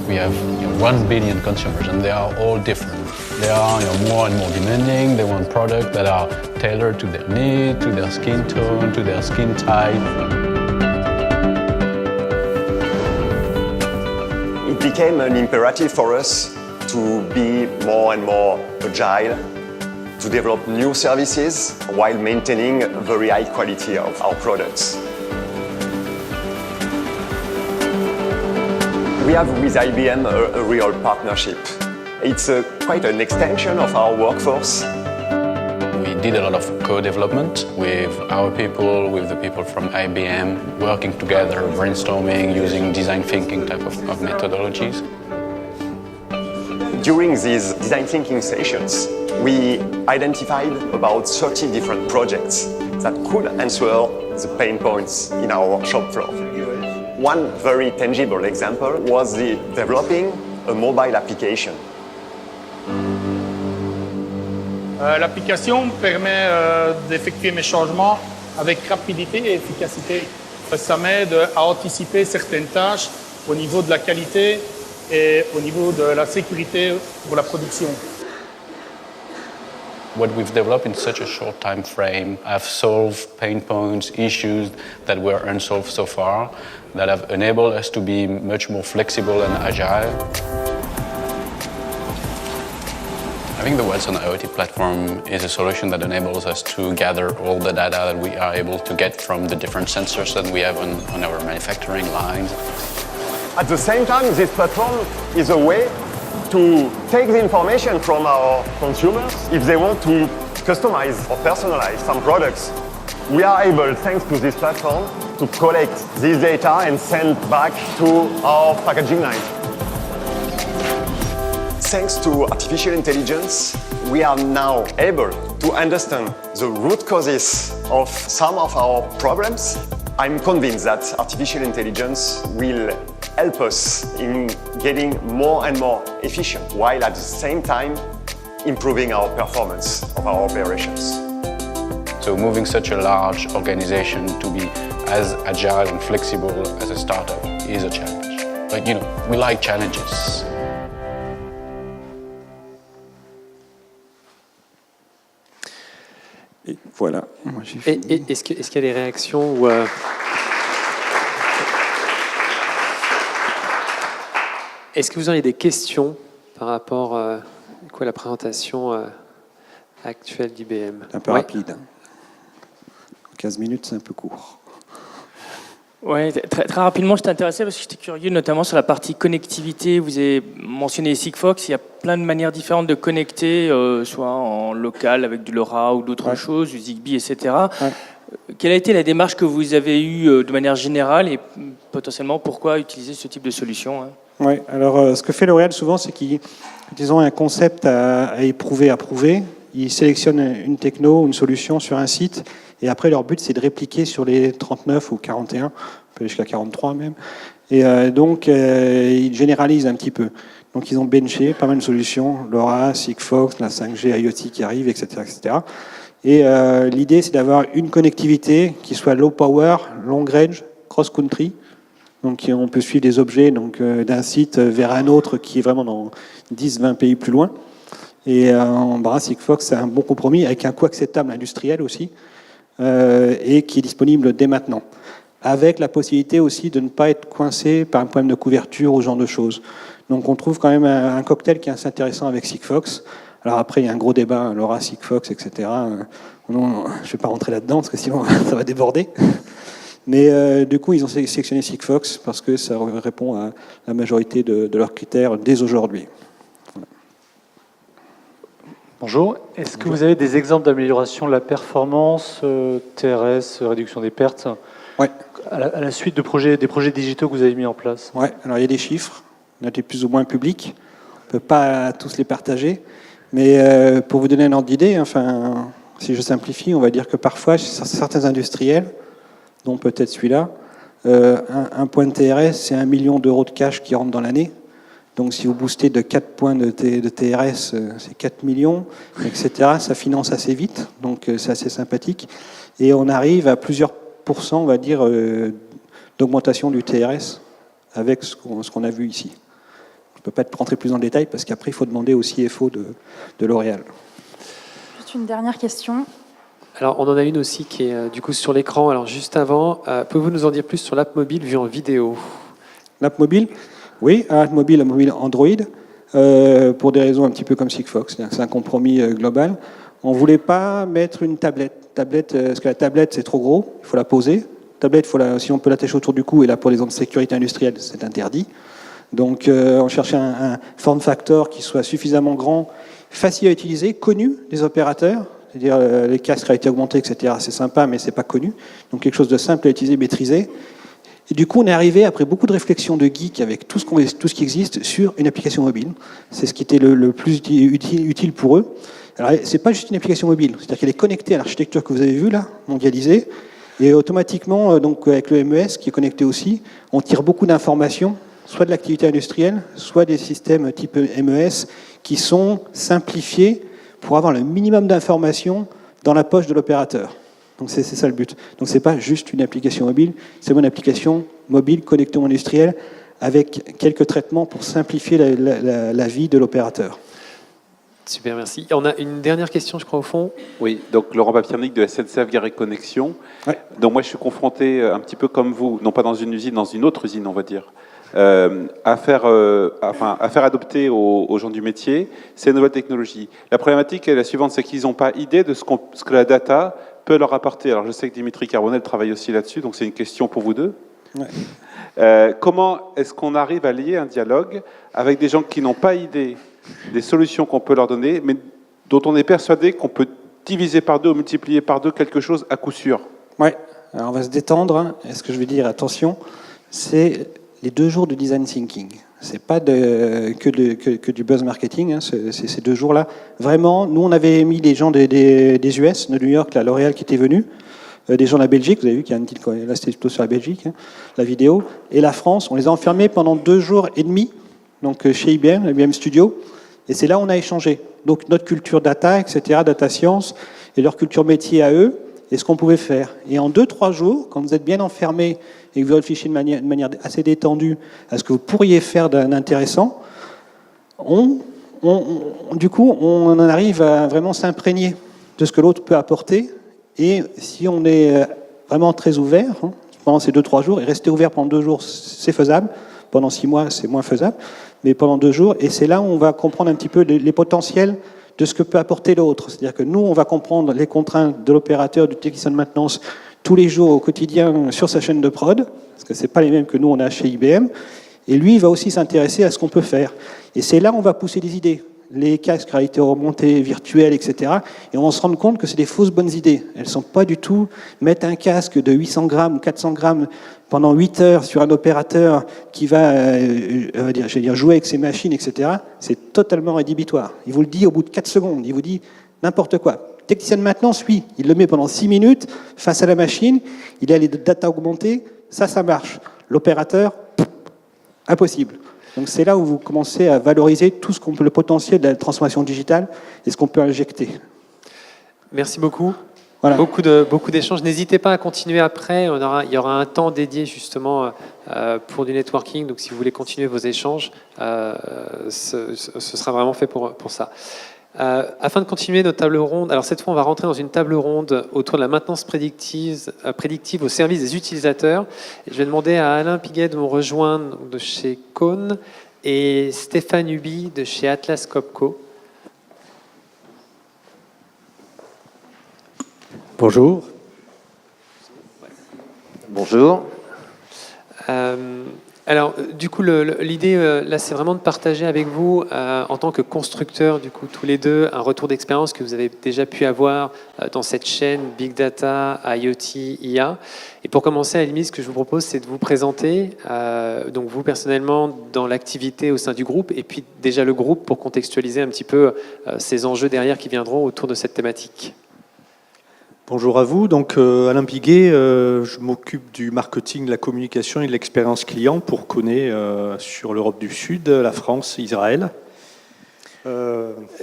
We have 1 billion consumers, and they are all different. They are more and more demanding. They want products that are tailored to their need, to their skin tone, to their skin type. It became an imperative for us to be more and more agile, to develop new services while maintaining a very high quality of our products. We have with IBM a real partnership. It's quite an extension of our workforce. We did a lot of co-development with our people, with the people from IBM, working together, brainstorming, using design thinking type of methodologies. During these design thinking sessions, we identified about 30 different projects that could answer the pain points in our shop floor. One very tangible example was the developing a mobile application. L'application permet d'effectuer mes changements avec rapidité et efficacité. Ça m'aide à anticiper certaines tâches au niveau de la qualité et au niveau de la sécurité pour la production. What we've developed in such a short time frame have solved pain points, issues that were unsolved so far, that have enabled us to be much more flexible and agile. I think the Watson IoT platform is a solution that enables us to gather all the data that we are able to get from the different sensors that we have on our manufacturing lines. At the same time, this platform is a way to take the information from our consumers if they want to customize or personalize some products. We are able, thanks to this platform, to collect this data and send back to our packaging line. Thanks to artificial intelligence, we are now able to understand the root causes of some of our problems. I'm convinced that artificial intelligence will help us in getting more and more efficient, while at the same time improving our performance of our operations. So moving such a large organization to be as agile and flexible as a startup is a challenge. But we like challenges. Et voilà, moi j'ai fini. Est-ce qu'il y a des réactions ou est-ce que vous auriez des questions par rapport à la présentation actuelle d'IBM? C'est un peu rapide. 15 minutes, c'est un peu court. Oui, très rapidement, j'étais intéressé parce que j'étais curieux, notamment sur la partie connectivité. Vous avez mentionné Sigfox, il y a plein de manières différentes de connecter, soit en local avec du LoRa ou d'autres choses, du Zigbee, etc. Ouais. Quelle a été la démarche que vous avez eue de manière générale et potentiellement pourquoi utiliser ce type de solution? Oui, alors ce que fait L'Oréal souvent, c'est qu'ils ont un concept à éprouver, à prouver. Ils sélectionnent une techno, une solution sur un site, et après leur but c'est de répliquer sur les 39 ou 41, peut jusqu'à 43 même. Et donc ils généralisent un petit peu. Donc ils ont benché pas mal de solutions, LoRa, Sigfox, la 5G IoT qui arrive, etc., etc. Et l'idée c'est d'avoir une connectivité qui soit low power, long range, cross country. Donc on peut suivre des objets d'un site vers un autre qui est vraiment dans 10-20 pays plus loin. Et en bras, Sigfox, c'est un bon compromis avec un coût acceptable industriel aussi et qui est disponible dès maintenant. Avec la possibilité aussi de ne pas être coincé par un problème de couverture ou ce genre de choses. Donc on trouve quand même un cocktail qui est assez intéressant avec Sigfox. Alors après, il y a un gros débat, LoRa, Sigfox, etc. Je ne vais pas rentrer là-dedans parce que sinon ça va déborder. Mais du coup, ils ont sélectionné Sigfox parce que ça répond à la majorité de leurs critères dès aujourd'hui. Bonjour. Est-ce que vous avez des exemples d'amélioration de la performance, TRS, réduction des pertes, Ouais. à la suite des projets digitaux que vous avez mis en place? Ouais. Alors il y a des chiffres, il y en a des plus ou moins publics. On ne peut pas tous les partager. Mais pour vous donner un ordre d'idée, enfin, si je simplifie, on va dire que parfois, chez certains industriels, dont peut-être celui-là, un point de TRS, c'est 1 million d'euros de cash qui rentre dans l'année. Donc si vous boostez de 4 points de TRS, c'est 4 millions, etc. Ça finance assez vite, donc c'est assez sympathique. Et on arrive à plusieurs pourcents, on va dire, d'augmentation du TRS avec ce qu'on a vu ici. Je ne peux pas rentrer plus dans le détail parce qu'après, il faut demander au CFO de L'Oréal. Juste une dernière question. Alors, on en a une aussi qui est du coup sur l'écran. Alors, juste avant, pouvez-vous nous en dire plus sur l'app mobile vue en vidéo? L'app mobile? Oui, l'app mobile Android, pour des raisons un petit peu comme Sigfox. C'est un compromis global. On ne voulait pas mettre une tablette. Parce que la tablette, c'est trop gros, il faut la poser. Tablette, si on peut l'attacher autour du cou, et là, pour les zones de sécurité industrielle, c'est interdit. Donc, on cherchait un form factor qui soit suffisamment grand, facile à utiliser, connu des opérateurs. C'est-à-dire les casques réalité augmentée, etc. C'est sympa, mais c'est pas connu. Donc, quelque chose de simple à utiliser, maîtrisé. Et du coup, on est arrivé, après beaucoup de réflexions de geeks avec tout ce qui existe, sur une application mobile. C'est ce qui était le plus utile pour eux. Alors, c'est pas juste une application mobile, c'est-à-dire qu'elle est connectée à l'architecture que vous avez vue là, mondialisée, et automatiquement, donc avec le MES qui est connecté aussi, on tire beaucoup d'informations, soit de l'activité industrielle, soit des systèmes type MES qui sont simplifiés pour avoir le minimum d'informations dans la poche de l'opérateur. Donc c'est ça le but. Donc c'est pas juste une application mobile, c'est une application mobile connectée au industriel avec quelques traitements pour simplifier la vie de l'opérateur. Super, merci. On a une dernière question, je crois, au fond. Oui, donc Laurent Papiernik de SNCF Gare et Connexion. Ouais. Donc moi, je suis confronté un petit peu comme vous, non pas dans une usine, dans une autre usine, on va dire, à faire adopter aux gens du métier ces nouvelles technologies. La problématique est la suivante, c'est qu'ils n'ont pas idée de ce que la data peut leur apporter. Alors je sais que Dimitri Carbonel travaille aussi là-dessus, donc c'est une question pour vous deux. Ouais. Comment est-ce qu'on arrive à lier un dialogue avec des gens qui n'ont pas idée des solutions qu'on peut leur donner, mais dont on est persuadé qu'on peut diviser par deux ou multiplier par deux quelque chose à coup sûr? Oui, alors on va se détendre. Hein. Et ce que je veux dire, attention, c'est les 2 jours de design thinking. C'est pas que du buzz marketing, hein, c'est ces 2 jours-là. Vraiment, nous, on avait mis les gens des US, de New York, la L'Oréal qui était venu, des gens de la Belgique, vous avez vu qu'il y a une petite... Là, c'était plutôt sur la Belgique, hein, la vidéo, et la France. On les a enfermés pendant 2 jours et demi, donc chez IBM, IBM Studio, et c'est là où on a échangé. Donc notre culture data, etc., data science, et leur culture métier à eux, et ce qu'on pouvait faire. Et en 2-3 jours, quand vous êtes bien enfermé et que vous réfléchissez de manière assez détendue à ce que vous pourriez faire d'intéressant, du coup, on en arrive à vraiment s'imprégner de ce que l'autre peut apporter. Et si on est vraiment très ouvert, hein, pendant ces 2-3 jours, et rester ouvert pendant 2 jours, c'est faisable. Pendant 6 mois, c'est moins faisable. Mais pendant 2 jours, et c'est là où on va comprendre un petit peu les potentiels de ce que peut apporter l'autre. C'est-à-dire que nous, on va comprendre les contraintes de l'opérateur, du technicien de maintenance, tous les jours, au quotidien, sur sa chaîne de prod, parce que ce n'est pas les mêmes que nous, on a chez IBM. Et lui, il va aussi s'intéresser à ce qu'on peut faire. Et c'est là où on va pousser des idées. Les casques réalité augmentée, virtuelle, etc. Et on va se rendre compte que c'est des fausses bonnes idées. Elles ne sont pas du tout mettre un casque de 800 grammes ou 400 grammes pendant 8 heures sur un opérateur qui va jouer avec ses machines, etc. C'est totalement rédhibitoire. Il vous le dit au bout de 4 secondes. Il vous dit n'importe quoi. Technicien de maintenance, oui, il le met pendant 6 minutes face à la machine. Il a les data augmentées. Ça marche. L'opérateur, impossible. Donc c'est là où vous commencez à valoriser tout ce qu'on peut, le potentiel de la transformation digitale et ce qu'on peut injecter. Merci beaucoup. Voilà. Beaucoup d'échanges. N'hésitez pas à continuer après. Il y aura un temps dédié justement pour du networking. Donc si vous voulez continuer vos échanges, ce sera vraiment fait pour ça. Afin de continuer notre table ronde, alors cette fois on va rentrer dans une table ronde autour de la maintenance prédictive au service des utilisateurs. Et je vais demander à Alain Piguet de me rejoindre de chez Cône et Stéphane Huby de chez Atlas Copco. Bonjour. Bonjour. Alors, du coup, l'idée, là, c'est vraiment de partager avec vous, en tant que constructeurs, du coup, tous les deux, un retour d'expérience que vous avez déjà pu avoir dans cette chaîne Big Data, IoT, IA. Et pour commencer, à la limite, ce que je vous propose, c'est de vous présenter, donc vous personnellement, dans l'activité au sein du groupe, et puis déjà le groupe pour contextualiser un petit peu ces enjeux derrière qui viendront autour de cette thématique. Bonjour à vous, donc Alain Piguet, je m'occupe du marketing, de la communication et de l'expérience client pour Kone sur l'Europe du Sud, la France, Israël.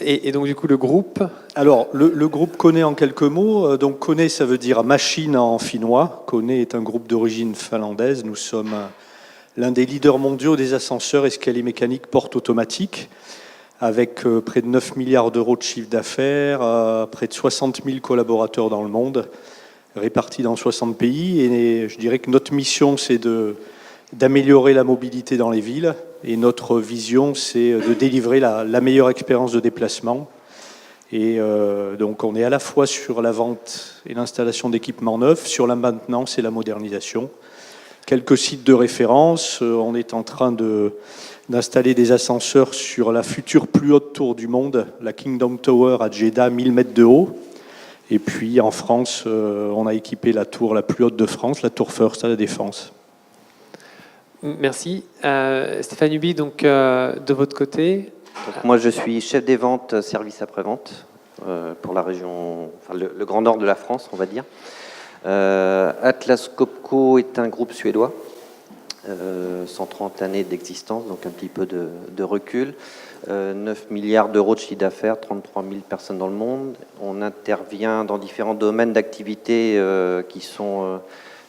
Et donc du coup le groupe. Alors le groupe Kone en quelques mots, donc Kone ça veut dire machine en finnois. Kone est un groupe d'origine finlandaise, nous sommes l'un des leaders mondiaux des ascenseurs escaliers mécaniques portes automatiques, avec près de 9 milliards d'euros de chiffre d'affaires, près de 60 000 collaborateurs dans le monde, répartis dans 60 pays. Et je dirais que notre mission, c'est d'améliorer la mobilité dans les villes. Et notre vision, c'est de délivrer la meilleure expérience de déplacement. Et donc, on est à la fois sur la vente et l'installation d'équipements neufs, sur la maintenance et la modernisation. Quelques sites de référence. On est en train d'installer des ascenseurs sur la future plus haute tour du monde, la Kingdom Tower à Jeddah, 1000 mètres de haut. Et puis en France, on a équipé la tour la plus haute de France, la Tour First à la Défense. Merci. Stéphane Huby, donc de votre côté. Donc, moi, je suis chef des ventes service après-vente pour la région, enfin, le Grand Nord de la France, on va dire. Atlas Copco est un groupe suédois. 130 années d'existence, donc un petit peu de recul. 9 milliards d'euros de chiffre d'affaires, 33 000 personnes dans le monde. On intervient dans différents domaines d'activité qui sont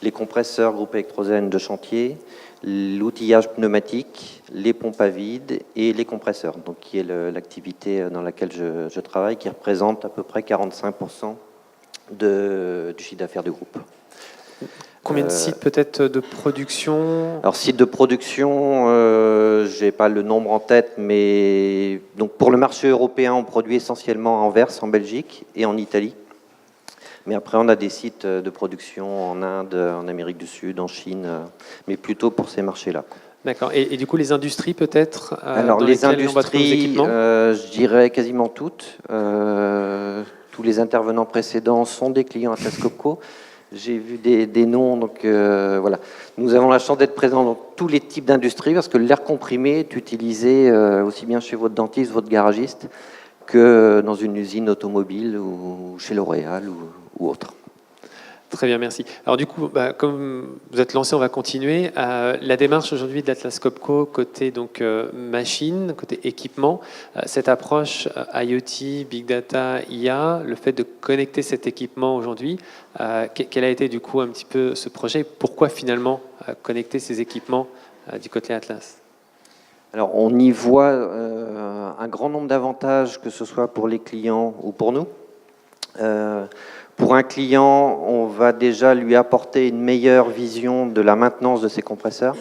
les compresseurs, groupe électrogène de chantier, l'outillage pneumatique, les pompes à vide et les compresseurs, donc qui est l'activité dans laquelle je travaille, qui représente à peu près 45% du chiffre d'affaires du groupe. Combien de sites peut-être de production? Alors sites de production, j'ai pas le nombre en tête, mais donc pour le marché européen, on produit essentiellement à Anvers, en Belgique et en Italie. Mais après, on a des sites de production en Inde, en Amérique du Sud, en Chine, mais plutôt pour ces marchés-là. D'accord. Et du coup, les industries peut-être Alors dans les lesquelles on va trouver des industries, équipements je dirais quasiment toutes. Tous les intervenants précédents sont des clients Atlas Copco. J'ai vu des noms, donc voilà. Nous avons la chance d'être présents dans tous les types d'industries parce que l'air comprimé est utilisé aussi bien chez votre dentiste, votre garagiste, que dans une usine automobile ou chez L'Oréal ou autre. Très bien, merci. Alors du coup, comme vous êtes lancé, on va continuer. La démarche aujourd'hui d'Atlas Copco, côté donc machine, côté équipement, cette approche IoT, Big Data, IA, le fait de connecter cet équipement aujourd'hui, quel a été du coup un petit peu ce projet? Pourquoi finalement connecter ces équipements du côté Atlas? Alors on y voit un grand nombre d'avantages, que ce soit pour les clients ou pour nous. Pour un client, on va déjà lui apporter une meilleure vision de la maintenance de ses compresseurs,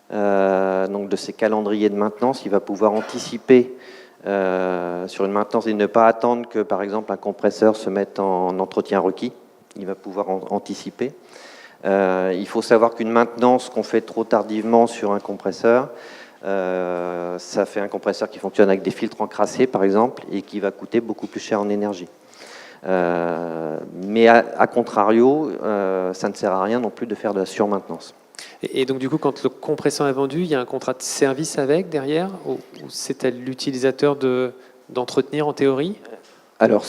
donc de ses calendriers de maintenance. Il va pouvoir anticiper sur une maintenance et ne pas attendre que, par exemple, un compresseur se mette en entretien requis. Il va pouvoir anticiper. Il faut savoir qu'une maintenance qu'on fait trop tardivement sur un compresseur, ça fait un compresseur qui fonctionne avec des filtres encrassés, par exemple, et qui va coûter beaucoup plus cher en énergie. Mais à contrario, ça ne sert à rien non plus de faire de la surmaintenance. Et donc du coup, quand le compresseur est vendu, il y a un contrat de service avec derrière, ou c'est à l'utilisateur d'entretenir en théorie? Alors,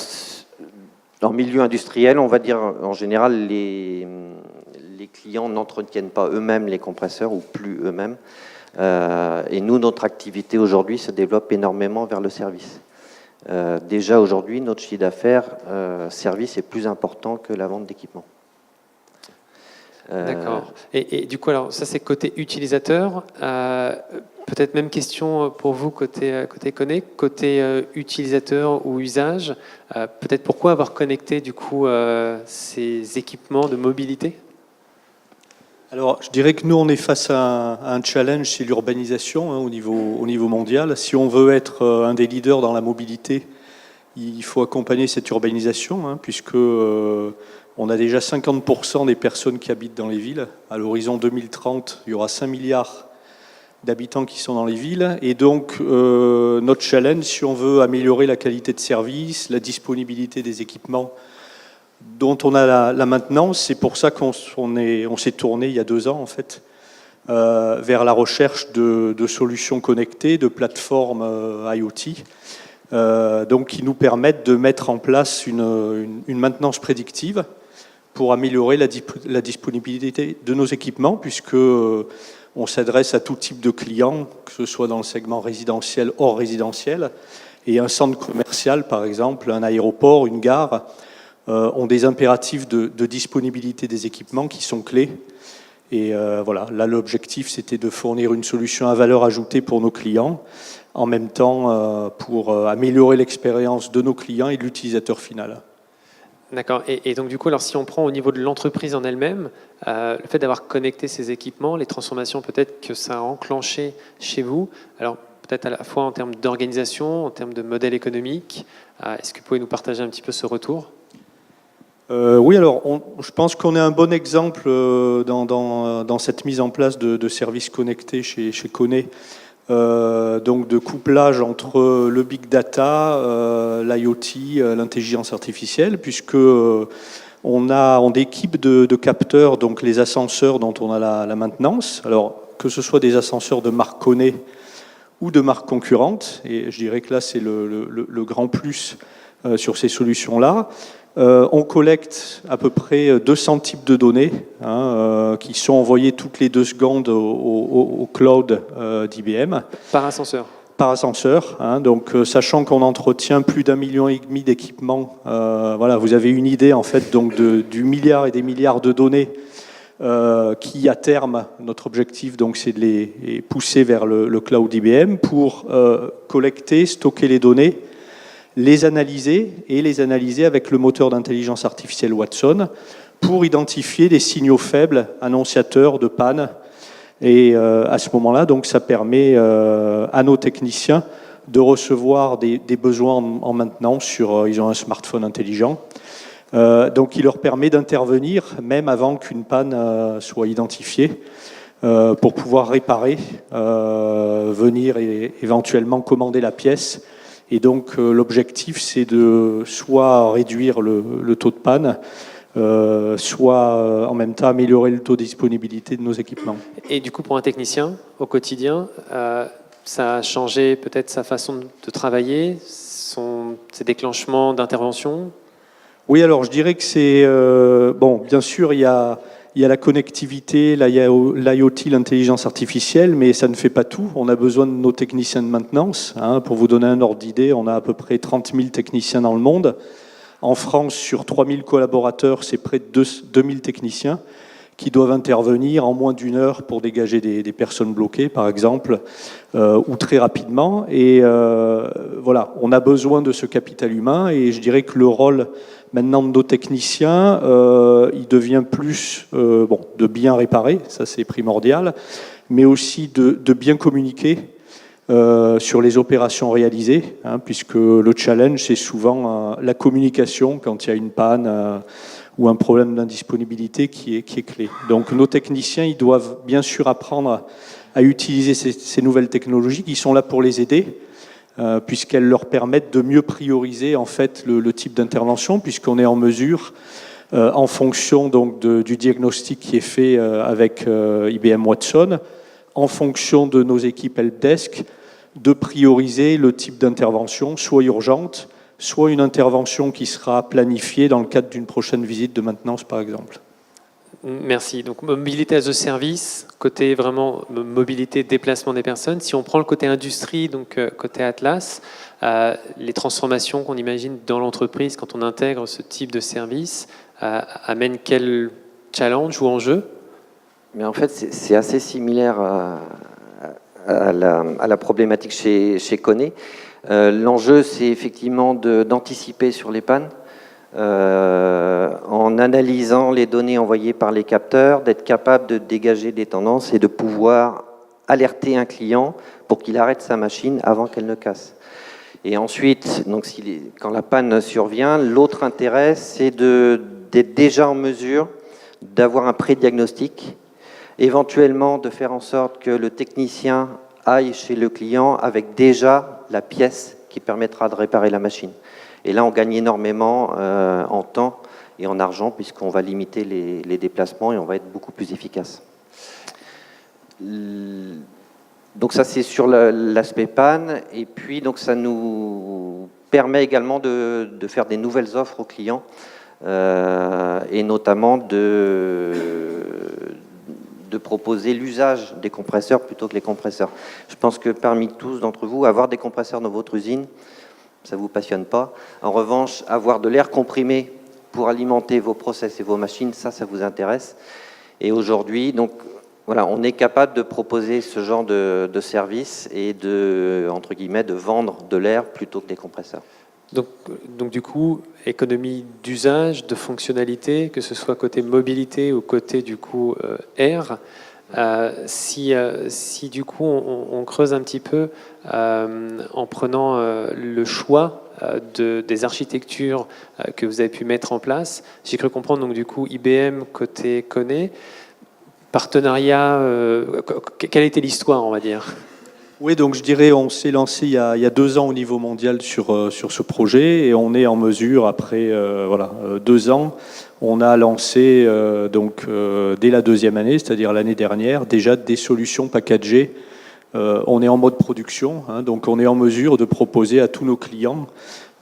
en milieu industriel, on va dire en général, les clients n'entretiennent pas eux-mêmes les compresseurs ou plus eux-mêmes. Et nous, notre activité aujourd'hui se développe énormément vers le service. Déjà aujourd'hui, notre chiffre d'affaires service est plus important que la vente d'équipements. D'accord. Et du coup, alors ça c'est côté utilisateur. Peut-être même question pour vous côté Kone, côté utilisateur ou usage. Peut-être pourquoi avoir connecté du coup ces équipements de mobilité? Alors, je dirais que nous, on est face à un challenge, c'est l'urbanisation au niveau mondial. Si on veut être un des leaders dans la mobilité, il faut accompagner cette urbanisation, puisque On a déjà 50% des personnes qui habitent dans les villes. À l'horizon 2030, il y aura 5 milliards d'habitants qui sont dans les villes. Et donc, notre challenge, si on veut améliorer la qualité de service, la disponibilité des équipements dont on a la maintenance, c'est pour ça qu'on s'est tourné il y a 2 ans, en fait, vers la recherche de solutions connectées, de plateformes IoT, donc qui nous permettent de mettre en place une maintenance prédictive pour améliorer la disponibilité de nos équipements, puisque on s'adresse à tout type de clients, que ce soit dans le segment résidentiel, hors résidentiel, et un centre commercial, par exemple, un aéroport, une gare, ont des impératifs de disponibilité des équipements qui sont clés. Et voilà, là l'objectif c'était de fournir une solution à valeur ajoutée pour nos clients, en même temps pour améliorer l'expérience de nos clients et de l'utilisateur final. D'accord. Et donc du coup, alors si on prend au niveau de l'entreprise en elle-même, le fait d'avoir connecté ces équipements, les transformations peut-être que ça a enclenché chez vous, alors peut-être à la fois en termes d'organisation, en termes de modèle économique, est-ce que vous pouvez nous partager un petit peu ce retour ? Oui, alors je pense qu'on est un bon exemple dans cette mise en place de services connectés chez Kone, donc de couplage entre le big data, l'IoT, l'intelligence artificielle, puisque on équipe de capteurs, donc les ascenseurs dont on a la maintenance, alors que ce soit des ascenseurs de marque Kone ou de marques concurrentes, et je dirais que là c'est le grand plus sur ces solutions-là. On collecte à peu près 200 types de données qui sont envoyées toutes les 2 secondes au cloud d'IBM. Par ascenseur. Par ascenseur. Donc, sachant qu'on entretient plus d'1,5 million d'équipements, voilà, vous avez une idée en fait donc du milliard et des milliards de données qui, à terme, notre objectif donc c'est de les pousser vers le cloud d'IBM pour collecter, stocker les données, les analyser avec le moteur d'intelligence artificielle Watson pour identifier des signaux faibles annonciateurs de panne. Et à ce moment-là, donc, ça permet à nos techniciens de recevoir des besoins en maintenance ils ont un smartphone intelligent. Donc, il leur permet d'intervenir même avant qu'une panne soit identifiée pour pouvoir réparer, venir et éventuellement commander la pièce. Et donc l'objectif c'est de soit réduire le taux de panne, soit en même temps améliorer le taux de disponibilité de nos équipements. Et du coup pour un technicien au quotidien, ça a changé peut-être sa façon de travailler, ses déclenchements d'intervention ? Oui, alors je dirais que c'est... bon, bien sûr il y a la connectivité, l'IoT, l'intelligence artificielle, mais ça ne fait pas tout. On a besoin de nos techniciens de maintenance. Pour vous donner un ordre d'idée, on a à peu près 30 000 techniciens dans le monde. En France, sur 3 000 collaborateurs, c'est près de 2 000 techniciens qui doivent intervenir en moins d'1 heure pour dégager des personnes bloquées, par exemple, ou très rapidement. Et voilà, on a besoin de ce capital humain, et je dirais que le rôle maintenant de nos techniciens, il devient plus de bien réparer, ça c'est primordial, mais aussi de bien communiquer sur les opérations réalisées, puisque le challenge c'est souvent la communication quand il y a une panne ou un problème d'indisponibilité qui est clé. Donc nos techniciens, ils doivent bien sûr apprendre à utiliser ces nouvelles technologies qui sont là pour les aider, puisqu'elles leur permettent de mieux prioriser en fait le type d'intervention, puisqu'on est en mesure, en fonction donc du diagnostic qui est fait avec IBM Watson, en fonction de nos équipes helpdesk, de prioriser le type d'intervention, soit urgente, soit une intervention qui sera planifiée dans le cadre d'une prochaine visite de maintenance, par exemple. Merci. Donc mobilité as a service, côté vraiment mobilité, déplacement des personnes. Si on prend le côté industrie, donc côté Atlas, les transformations qu'on imagine dans l'entreprise quand on intègre ce type de service amènent quel challenge ou enjeu ? Mais en fait, c'est assez similaire à la problématique chez Kone. L'enjeu, c'est effectivement d'anticiper sur les pannes, en analysant les données envoyées par les capteurs, d'être capable de dégager des tendances et de pouvoir alerter un client pour qu'il arrête sa machine avant qu'elle ne casse. Et ensuite, donc, quand la panne survient, l'autre intérêt, c'est d'être déjà en mesure d'avoir un pré-diagnostic, éventuellement de faire en sorte que le technicien aille chez le client avec déjà la pièce qui permettra de réparer la machine. Et là, on gagne énormément en temps et en argent, puisqu'on va limiter les déplacements et on va être beaucoup plus efficace. Donc ça, c'est sur l'aspect panne. Et puis, donc, ça nous permet également de faire des nouvelles offres aux clients, et notamment de proposer l'usage des compresseurs plutôt que les compresseurs. Je pense que parmi tous d'entre vous, avoir des compresseurs dans votre usine, ça ne vous passionne pas. En revanche, avoir de l'air comprimé pour alimenter vos process et vos machines, ça vous intéresse. Et aujourd'hui, donc, voilà, on est capable de proposer ce genre de service et entre guillemets, de vendre de l'air plutôt que des compresseurs. Donc du coup, économie d'usage, de fonctionnalité, que ce soit côté mobilité ou côté du coup air. Si du coup on creuse un petit peu en prenant le choix des architectures que vous avez pu mettre en place, j'ai cru comprendre donc du coup IBM côté Kone, partenariat, quelle était l'histoire, on va dire? Oui, donc je dirais on s'est lancé il y a 2 ans au niveau mondial sur ce projet et on est en mesure, après 2 ans, on a lancé dès la 2e année, c'est-à-dire l'année dernière, déjà des solutions packagées. On est en mode production, donc on est en mesure de proposer à tous nos clients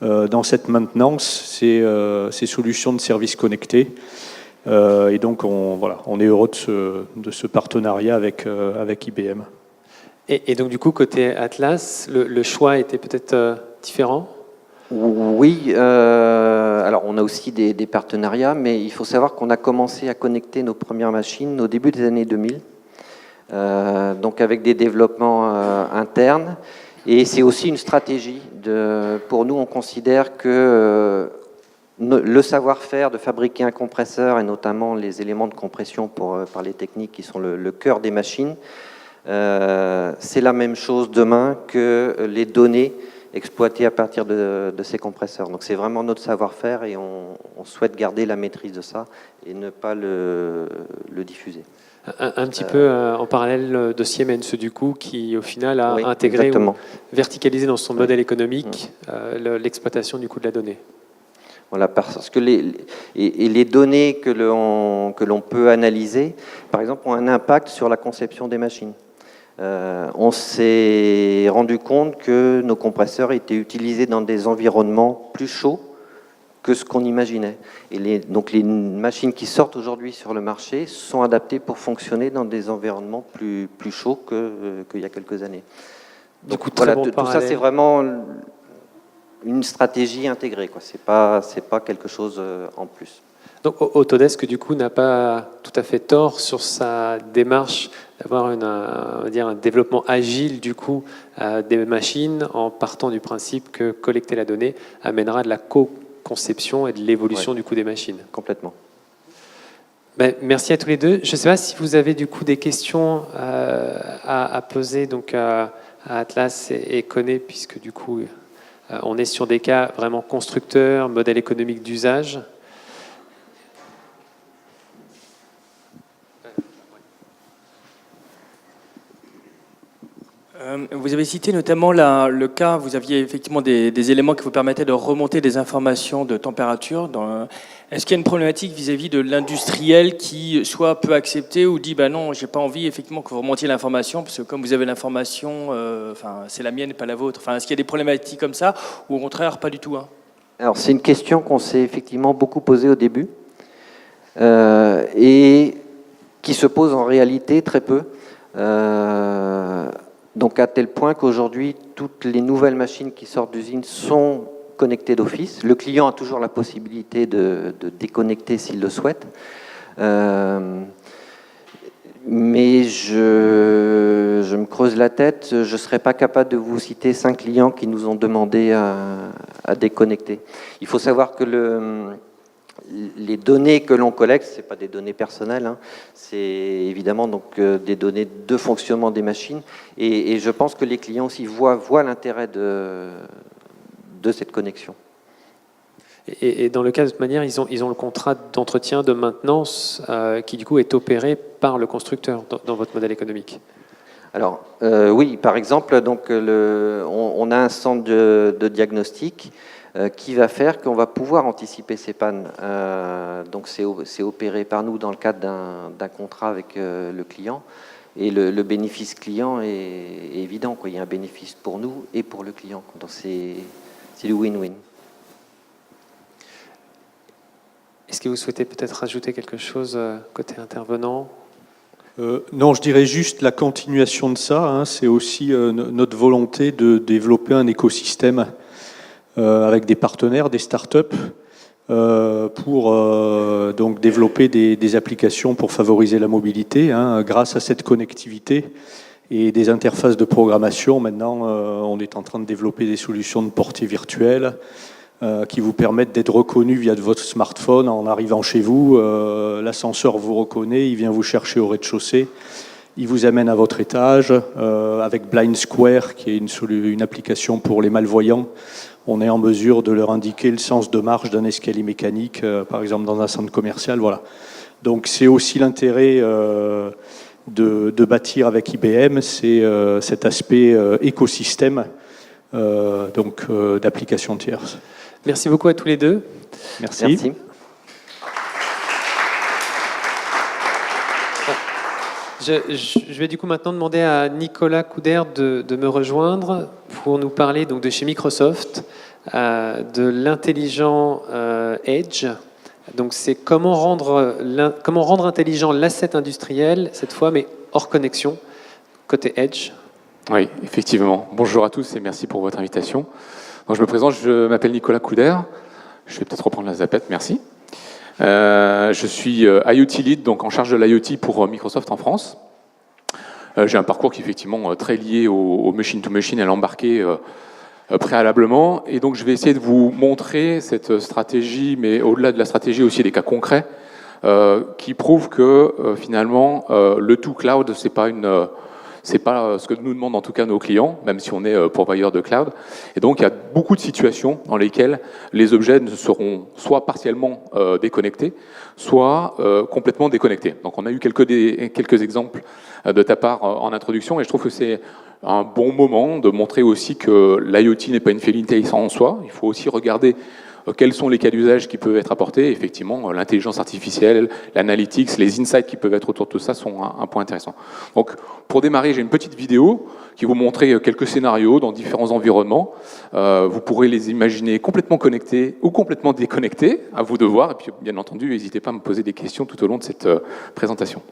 dans cette maintenance ces solutions de services connectés. Et donc on est heureux de ce partenariat avec IBM. Et donc du coup, côté Atlas, le choix était peut-être différent? Oui, alors on a aussi des partenariats, mais il faut savoir qu'on a commencé à connecter nos premières machines au début des années 2000, donc avec des développements internes. Et c'est aussi une stratégie. Pour nous, on considère que le savoir-faire de fabriquer un compresseur, et notamment les éléments de compression par les techniques qui sont le cœur des machines, c'est la même chose demain que les données exploitées à partir de ces compresseurs. Donc c'est vraiment notre savoir-faire et on souhaite garder la maîtrise de ça et ne pas le diffuser. Un petit peu en parallèle de Siemens, du coup, qui au final a intégré ou verticalisé dans son modèle économique l'exploitation du coup de la donnée. Voilà, parce que les données que l'on peut analyser, par exemple, ont un impact sur la conception des machines. On s'est rendu compte que nos compresseurs étaient utilisés dans des environnements plus chauds que ce qu'on imaginait. Et donc les machines qui sortent aujourd'hui sur le marché sont adaptées pour fonctionner dans des environnements plus chauds qu'il y a quelques années. Donc voilà, tout ça c'est vraiment une stratégie intégrée, quoi. C'est pas quelque chose en plus. Donc Autodesk, du coup, n'a pas tout à fait tort sur sa démarche d'avoir on va dire un développement agile du coup des machines, en partant du principe que collecter la donnée amènera de la co-conception et de l'évolution du coup des machines. Complètement. Ben, merci à tous les deux. Je ne sais pas si vous avez du coup des questions à poser donc à Atlas et Kone, puisque du coup on est sur des cas vraiment constructeurs, modèle économique d'usage. Vous avez cité notamment le cas, vous aviez effectivement des éléments qui vous permettaient de remonter des informations de température. Est-ce qu'il y a une problématique vis-à-vis de l'industriel qui soit peut accepter ou dit bah non, j'ai pas envie effectivement que vous remontiez l'information parce que comme vous avez l'information, c'est la mienne et pas la vôtre. Est-ce qu'il y a des problématiques comme ça ou au contraire pas du tout Alors c'est une question qu'on s'est effectivement beaucoup posée au début et qui se pose en réalité très peu. Donc à tel point qu'aujourd'hui, toutes les nouvelles machines qui sortent d'usine sont connectées d'office. Le client a toujours la possibilité de déconnecter s'il le souhaite. Mais je me creuse la tête, je ne serais pas capable de vous citer 5 clients qui nous ont demandé à déconnecter. Il faut savoir que les données que l'on collecte, ce n'est pas des données personnelles, c'est évidemment donc des données de fonctionnement des machines. Et je pense que les clients aussi voient l'intérêt de cette connexion. Et dans le cas de toute manière, ils ont le contrat d'entretien, de maintenance qui du coup est opéré par le constructeur dans votre modèle économique. Alors oui, par exemple, donc on a un centre de diagnostic qui va faire qu'on va pouvoir anticiper ces pannes. Donc c'est opéré par nous dans le cadre d'un contrat avec le client. Et le bénéfice client est évident, quoi. Il y a un bénéfice pour nous et pour le client. Donc c'est du win-win. Est-ce que vous souhaitez peut-être rajouter quelque chose côté intervenant ? Non, je dirais juste la continuation de ça. Hein, c'est aussi notre volonté de développer un écosystème avec des partenaires, des startups, pour donc développer des applications pour favoriser la mobilité, hein, grâce à cette connectivité et des interfaces de programmation. Maintenant, on est en train de développer des solutions de portée virtuelle qui vous permettent d'être reconnu via votre smartphone en arrivant chez vous. L'ascenseur vous reconnaît, il vient vous chercher au rez-de-chaussée, il vous amène à votre étage. Avec Blind Square, qui est une application pour les malvoyants, on est en mesure de leur indiquer le sens de marche d'un escalier mécanique, par exemple dans un centre commercial. Voilà. Donc c'est aussi l'intérêt de bâtir avec IBM, c'est cet aspect écosystème d'applications tierces. Merci beaucoup à tous les deux. Merci. Merci. Je vais du coup maintenant demander à Nicolas Couder de me rejoindre pour nous parler donc de chez Microsoft, de l'intelligent Edge. Donc c'est comment rendre intelligent l'asset industriel, cette fois, mais hors connexion, côté Edge. Oui, effectivement. Bonjour à tous et merci pour votre invitation. Donc, je me présente, je m'appelle Nicolas Couder. Je vais peut-être reprendre la zapette, merci. Je suis IoT Lead, donc en charge de l'IoT pour Microsoft en France. J'ai un parcours qui est effectivement très lié au machine-to-machine et à l'embarqué préalablement. Et donc je vais essayer de vous montrer cette stratégie, mais au-delà de la stratégie aussi des cas concrets, qui prouvent que finalement le tout cloud, c'est pas ce que nous demandent en tout cas nos clients, même si on est provider de cloud. Et donc, il y a beaucoup de situations dans lesquelles les objets ne seront soit partiellement déconnectés, soit complètement déconnectés. Donc, on a eu quelques exemples de ta part en introduction, et je trouve que c'est un bon moment de montrer aussi que l'IoT n'est pas une finalité en soi. Il faut aussi regarder quels sont les cas d'usage qui peuvent être apportés. Effectivement, l'intelligence artificielle, l'analytics, les insights qui peuvent être autour de tout ça sont un point intéressant. Donc, pour démarrer, j'ai une petite vidéo qui vous montrer quelques scénarios dans différents environnements. Vous pourrez les imaginer complètement connectés ou complètement déconnectés, à vous de voir. Et puis, bien entendu, n'hésitez pas à me poser des questions tout au long de cette présentation.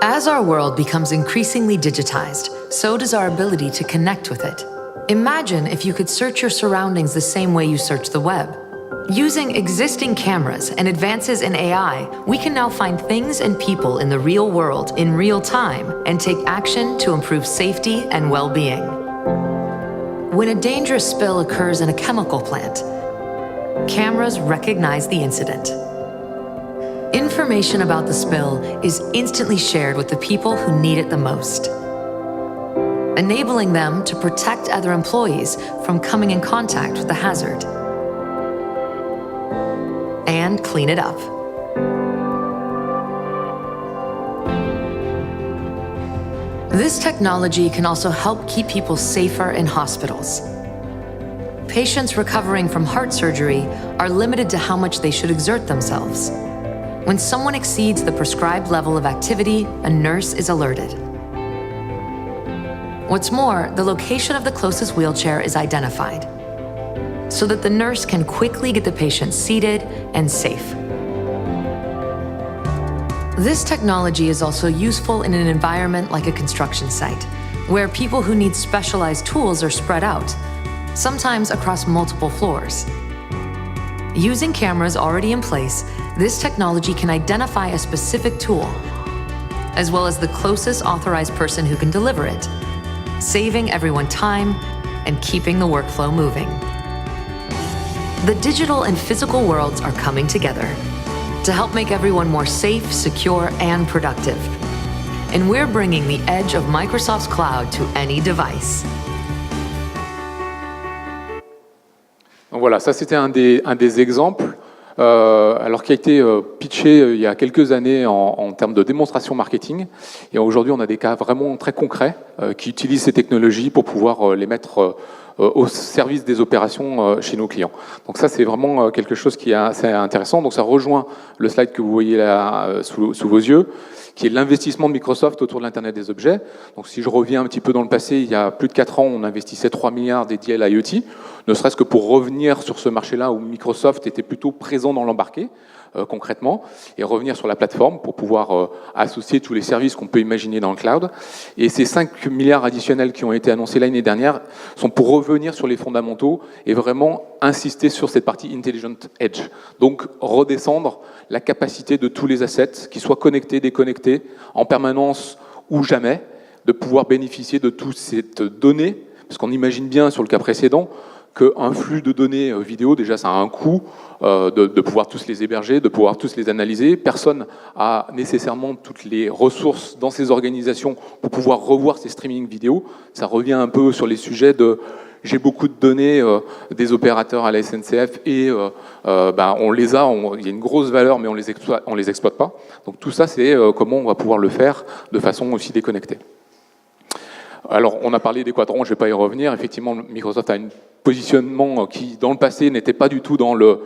As our world becomes increasingly digitized, so does our ability to connect with it. Imagine if you could search your surroundings the same way you search the web. Using existing cameras and advances in AI, we can now find things and people in the real world in real time and take action to improve safety and well-being. When a dangerous spill occurs in a chemical plant, cameras recognize the incident. Information about the spill is instantly shared with the people who need it the most, enabling them to protect other employees from coming in contact with the hazard and clean it up. This technology can also help keep people safer in hospitals. Patients recovering from heart surgery are limited to how much they should exert themselves. When someone exceeds the prescribed level of activity, a nurse is alerted. What's more, the location of the closest wheelchair is identified, so that the nurse can quickly get the patient seated and safe. This technology is also useful in an environment like a construction site, where people who need specialized tools are spread out, sometimes across multiple floors. Using cameras already in place, this technology can identify a specific tool, as well as the closest authorized person who can deliver it, saving everyone time and keeping the workflow moving. The digital and physical worlds are coming together to help make everyone more safe, secure, and productive. and we're bringing the edge of Microsoft's cloud to any device. Donc voilà, ça c'était un des exemples, alors qui a été pitché il y a quelques années en termes de démonstration marketing. Et aujourd'hui, on a des cas vraiment très concrets qui utilisent ces technologies pour pouvoir les mettre au service des opérations chez nos clients. Donc ça, c'est vraiment quelque chose qui est assez intéressant. Donc ça rejoint le slide que vous voyez là sous vos yeux, qui est l'investissement de Microsoft autour de l'Internet des objets. Donc si je reviens un petit peu dans le passé, il y a plus de 4 ans, on investissait 3 milliards dédiés à l'IoT, ne serait-ce que pour revenir sur ce marché-là où Microsoft était plutôt présent dans l'embarqué, concrètement, et revenir sur la plateforme pour pouvoir associer tous les services qu'on peut imaginer dans le cloud. Et ces 5 milliards additionnels qui ont été annoncés l'année dernière sont pour revenir sur les fondamentaux et vraiment insister sur cette partie Intelligent Edge. Donc redescendre la capacité de tous les assets, qu'ils soient connectés, déconnectés, en permanence ou jamais, de pouvoir bénéficier de toutes ces données, parce qu'on imagine bien sur le cas précédent qu'un flux de données vidéo, déjà ça a un coût, de pouvoir tous les héberger, de pouvoir tous les analyser. Personne a nécessairement toutes les ressources dans ces organisations pour pouvoir revoir ces streaming vidéo. Ça revient un peu sur les sujets de j'ai beaucoup de données des opérateurs à la SNCF et on les a, il y a une grosse valeur mais on les exploite pas. Donc tout ça c'est comment on va pouvoir le faire de façon aussi déconnectée. Alors, on a parlé des quadrants, je ne vais pas y revenir. Effectivement, Microsoft a un positionnement qui, dans le passé, n'était pas du tout dans le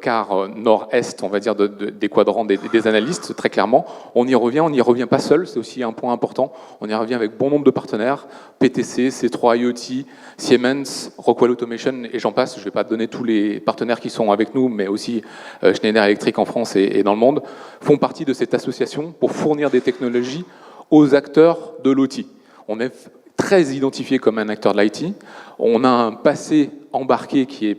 quart nord-est, on va dire, des quadrants des analystes, très clairement. On y revient pas seul, c'est aussi un point important. On y revient avec bon nombre de partenaires, PTC, C3 IoT, Siemens, Rockwell Automation, et j'en passe. Je ne vais pas donner tous les partenaires qui sont avec nous, mais aussi Schneider Electric en France et dans le monde, font partie de cette association pour fournir des technologies aux acteurs de l'OT. On est très identifié comme un acteur de l'IT. On a un passé embarqué qui est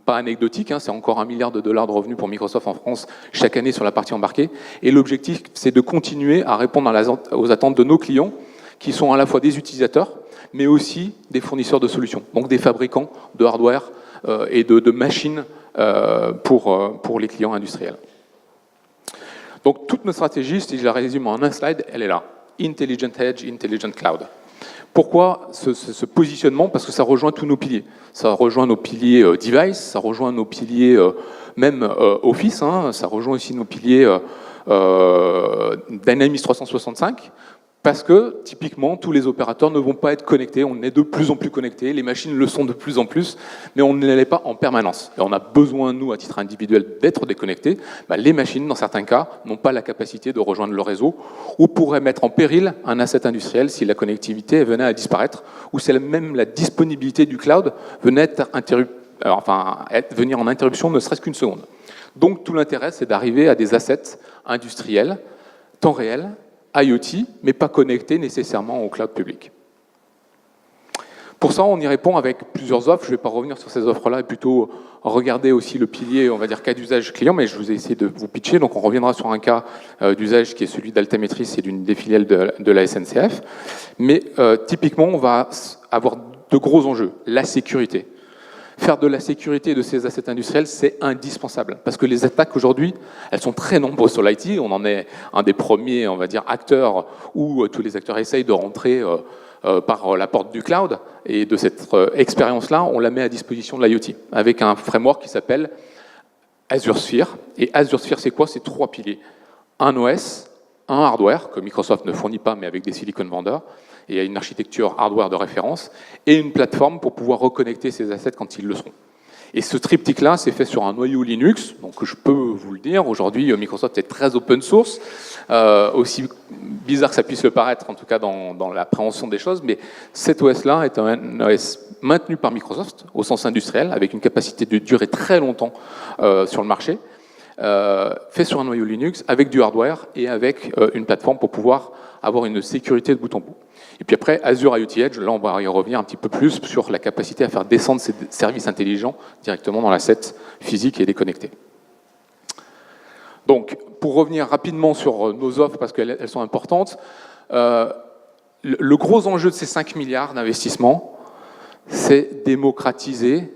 pas anecdotique, c'est encore $1 milliard de revenus pour Microsoft en France chaque année sur la partie embarquée. Et l'objectif, c'est de continuer à répondre aux attentes de nos clients, qui sont à la fois des utilisateurs, mais aussi des fournisseurs de solutions, donc des fabricants de hardware et de machines pour les clients industriels. Donc toute notre stratégie, si je la résume en un slide, elle est là. Intelligent Edge, Intelligent Cloud. Pourquoi ce positionnement? Parce que ça rejoint tous nos piliers. Ça rejoint nos piliers device, ça rejoint nos piliers même Office, ça rejoint aussi nos piliers Dynamics 365, parce que typiquement tous les opérateurs ne vont pas être connectés, on est de plus en plus connectés, les machines le sont de plus en plus, mais on ne l'est pas en permanence. Et on a besoin, nous, à titre individuel, d'être déconnectés. Les machines, dans certains cas, n'ont pas la capacité de rejoindre le réseau, ou pourraient mettre en péril un asset industriel si la connectivité venait à disparaître, ou si même la disponibilité du cloud venait venir en interruption ne serait-ce qu'une seconde. Donc tout l'intérêt, c'est d'arriver à des assets industriels, temps réel, IoT, mais pas connectés nécessairement au cloud public. Pour ça, on y répond avec plusieurs offres. Je ne vais pas revenir sur ces offres-là et plutôt regarder aussi le pilier, on va dire, cas d'usage client, mais je vous ai essayé de vous pitcher. Donc on reviendra sur un cas d'usage qui est celui d'Altametris et d'une des filiales de la SNCF. Mais typiquement, on va avoir de gros enjeux. La sécurité. Faire de la sécurité de ces assets industriels, c'est indispensable. Parce que les attaques aujourd'hui, elles sont très nombreuses sur l'IT. On en est un des premiers, on va dire, acteurs où tous les acteurs essayent de rentrer par la porte du cloud. Et de cette expérience-là, on la met à disposition de l'IoT avec un framework qui s'appelle Azure Sphere. Et Azure Sphere, c'est quoi? C'est 3 piliers. Un OS, un hardware, que Microsoft ne fournit pas, mais avec des silicon vendors, et une architecture hardware de référence, et une plateforme pour pouvoir reconnecter ces assets quand ils le seront. Et ce triptyque-là, c'est fait sur un noyau Linux, donc je peux vous le dire, aujourd'hui Microsoft est très open source, aussi bizarre que ça puisse le paraître, en tout cas dans l'appréhension des choses, mais cet OS-là est un OS maintenu par Microsoft, au sens industriel, avec une capacité de durer très longtemps sur le marché, fait sur un noyau Linux, avec du hardware et avec une plateforme pour pouvoir avoir une sécurité de bout en bout. Et puis après, Azure IoT Edge, là on va y revenir un petit peu plus sur la capacité à faire descendre ces services intelligents directement dans l'asset physique et déconnecté. Donc, pour revenir rapidement sur nos offres, parce qu'elles sont importantes, le gros enjeu de ces 5 milliards d'investissements, c'est démocratiser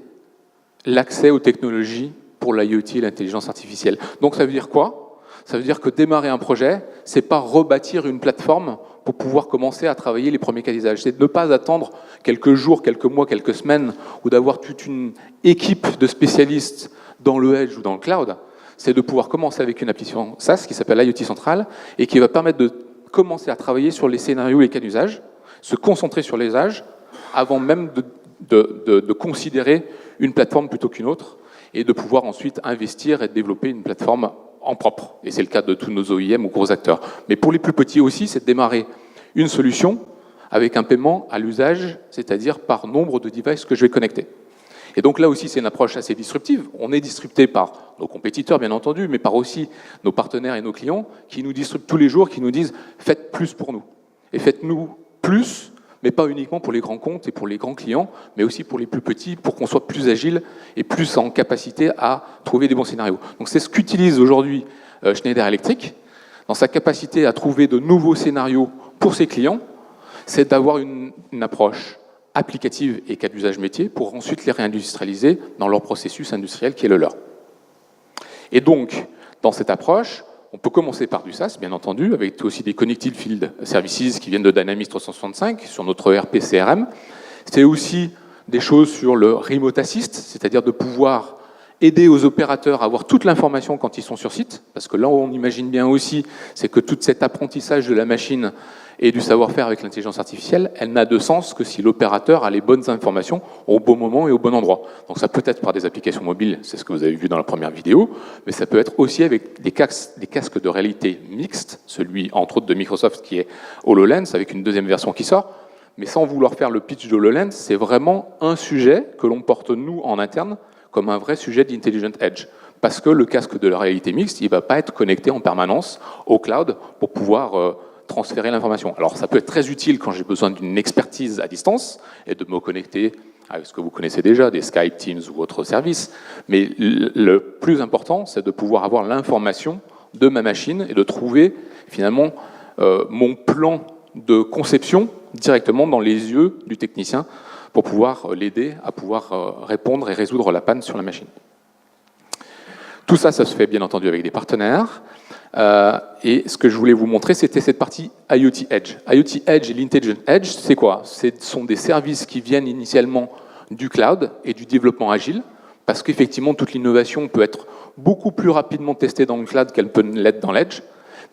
l'accès aux technologies pour l'IoT et l'intelligence artificielle. Donc ça veut dire quoi? Ça veut dire que démarrer un projet, c'est pas rebâtir une plateforme pour pouvoir commencer à travailler les premiers cas d'usage. C'est de ne pas attendre quelques jours, quelques mois, quelques semaines, ou d'avoir toute une équipe de spécialistes dans le Edge ou dans le cloud. C'est de pouvoir commencer avec une application SaaS qui s'appelle IoT Central et qui va permettre de commencer à travailler sur les scénarios, les cas d'usage, se concentrer sur les usages avant même de considérer une plateforme plutôt qu'une autre et de pouvoir ensuite investir et développer une plateforme en propre. Et c'est le cas de tous nos OEM ou gros acteurs. Mais pour les plus petits aussi, c'est de démarrer une solution avec un paiement à l'usage, c'est-à-dire par nombre de devices que je vais connecter. Et donc là aussi, c'est une approche assez disruptive. On est disrupté par nos compétiteurs, bien entendu, mais par aussi nos partenaires et nos clients qui nous disruptent tous les jours, qui nous disent « faites plus pour nous ». Et faites-nous plus, mais pas uniquement pour les grands comptes et pour les grands clients, mais aussi pour les plus petits, pour qu'on soit plus agile et plus en capacité à trouver des bons scénarios. Donc c'est ce qu'utilise aujourd'hui Schneider Electric, dans sa capacité à trouver de nouveaux scénarios pour ses clients, c'est d'avoir une approche applicative et cas d'usage métier pour ensuite les réindustrialiser dans leur processus industriel qui est le leur. Et donc, dans cette approche, on peut commencer par du SaaS, bien entendu, avec aussi des Connected Field Services qui viennent de Dynamics 365 sur notre ERP CRM. C'est aussi des choses sur le Remote Assist, c'est-à-dire de pouvoir aider aux opérateurs à avoir toute l'information quand ils sont sur site, parce que là, on imagine bien aussi, c'est que tout cet apprentissage de la machine et du savoir-faire avec l'intelligence artificielle, elle n'a de sens que si l'opérateur a les bonnes informations au bon moment et au bon endroit. Donc ça peut être par des applications mobiles, c'est ce que vous avez vu dans la première vidéo, mais ça peut être aussi avec des casques de réalité mixte, celui entre autres de Microsoft qui est HoloLens, avec une deuxième version qui sort. Mais sans vouloir faire le pitch d'HoloLens, c'est vraiment un sujet que l'on porte nous en interne comme un vrai sujet d'Intelligent Edge. Parce que le casque de la réalité mixte, il ne va pas être connecté en permanence au cloud pour pouvoir transférer l'information. Alors ça peut être très utile quand j'ai besoin d'une expertise à distance et de me connecter avec ce que vous connaissez déjà, des Skype, Teams ou autres services. Mais le plus important, c'est de pouvoir avoir l'information de ma machine et de trouver finalement mon plan de conception directement dans les yeux du technicien pour pouvoir l'aider à pouvoir répondre et résoudre la panne sur la machine. Tout ça, ça se fait bien entendu avec des partenaires. Et ce que je voulais vous montrer, c'était cette partie IoT Edge. IoT Edge et l'Intelligent Edge, c'est quoi? Ce sont des services qui viennent initialement du cloud et du développement agile, parce qu'effectivement, toute l'innovation peut être beaucoup plus rapidement testée dans le cloud qu'elle peut l'être dans l'Edge.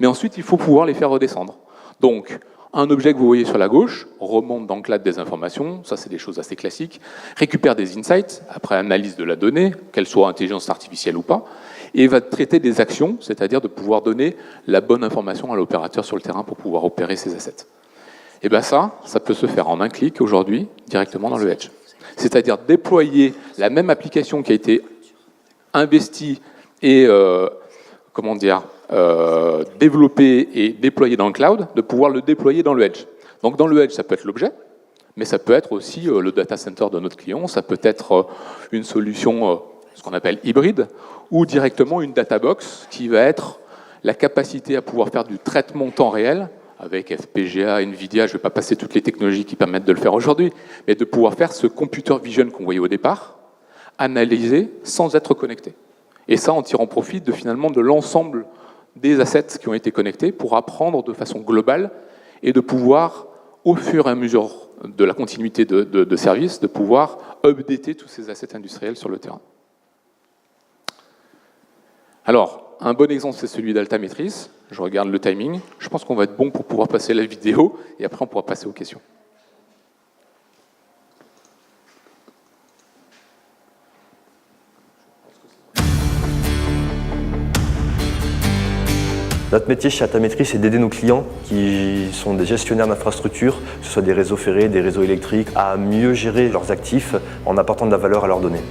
Mais ensuite, il faut pouvoir les faire redescendre. Donc, un objet que vous voyez sur la gauche remonte dans le cloud des informations, ça c'est des choses assez classiques, récupère des insights après analyse de la donnée, qu'elle soit intelligence artificielle ou pas, et va traiter des actions, c'est-à-dire de pouvoir donner la bonne information à l'opérateur sur le terrain pour pouvoir opérer ses assets. Et bien ça peut se faire en un clic aujourd'hui, directement dans le Edge. C'est-à-dire déployer la même application qui a été investie et développer et déployer dans le cloud, de pouvoir le déployer dans le Edge. Donc dans le Edge, ça peut être l'objet, mais ça peut être aussi le data center de notre client, ça peut être une solution, ce qu'on appelle hybride, ou directement une data box qui va être la capacité à pouvoir faire du traitement temps réel, avec FPGA, NVIDIA, je ne vais pas passer toutes les technologies qui permettent de le faire aujourd'hui, mais de pouvoir faire ce computer vision qu'on voyait au départ, analyser sans être connecté. Et ça en tirant profit de l'ensemble des assets qui ont été connectés pour apprendre de façon globale et de pouvoir, au fur et à mesure de la continuité de service, de pouvoir updater tous ces assets industriels sur le terrain. Alors, un bon exemple, c'est celui d'Altametris. Je regarde le timing. Je pense qu'on va être bon pour pouvoir passer la vidéo et après on pourra passer aux questions. Notre métier chez Altametris, c'est d'aider nos clients qui sont des gestionnaires d'infrastructures, que ce soit des réseaux ferrés, des réseaux électriques, à mieux gérer leurs actifs en apportant de la valeur à leurs données.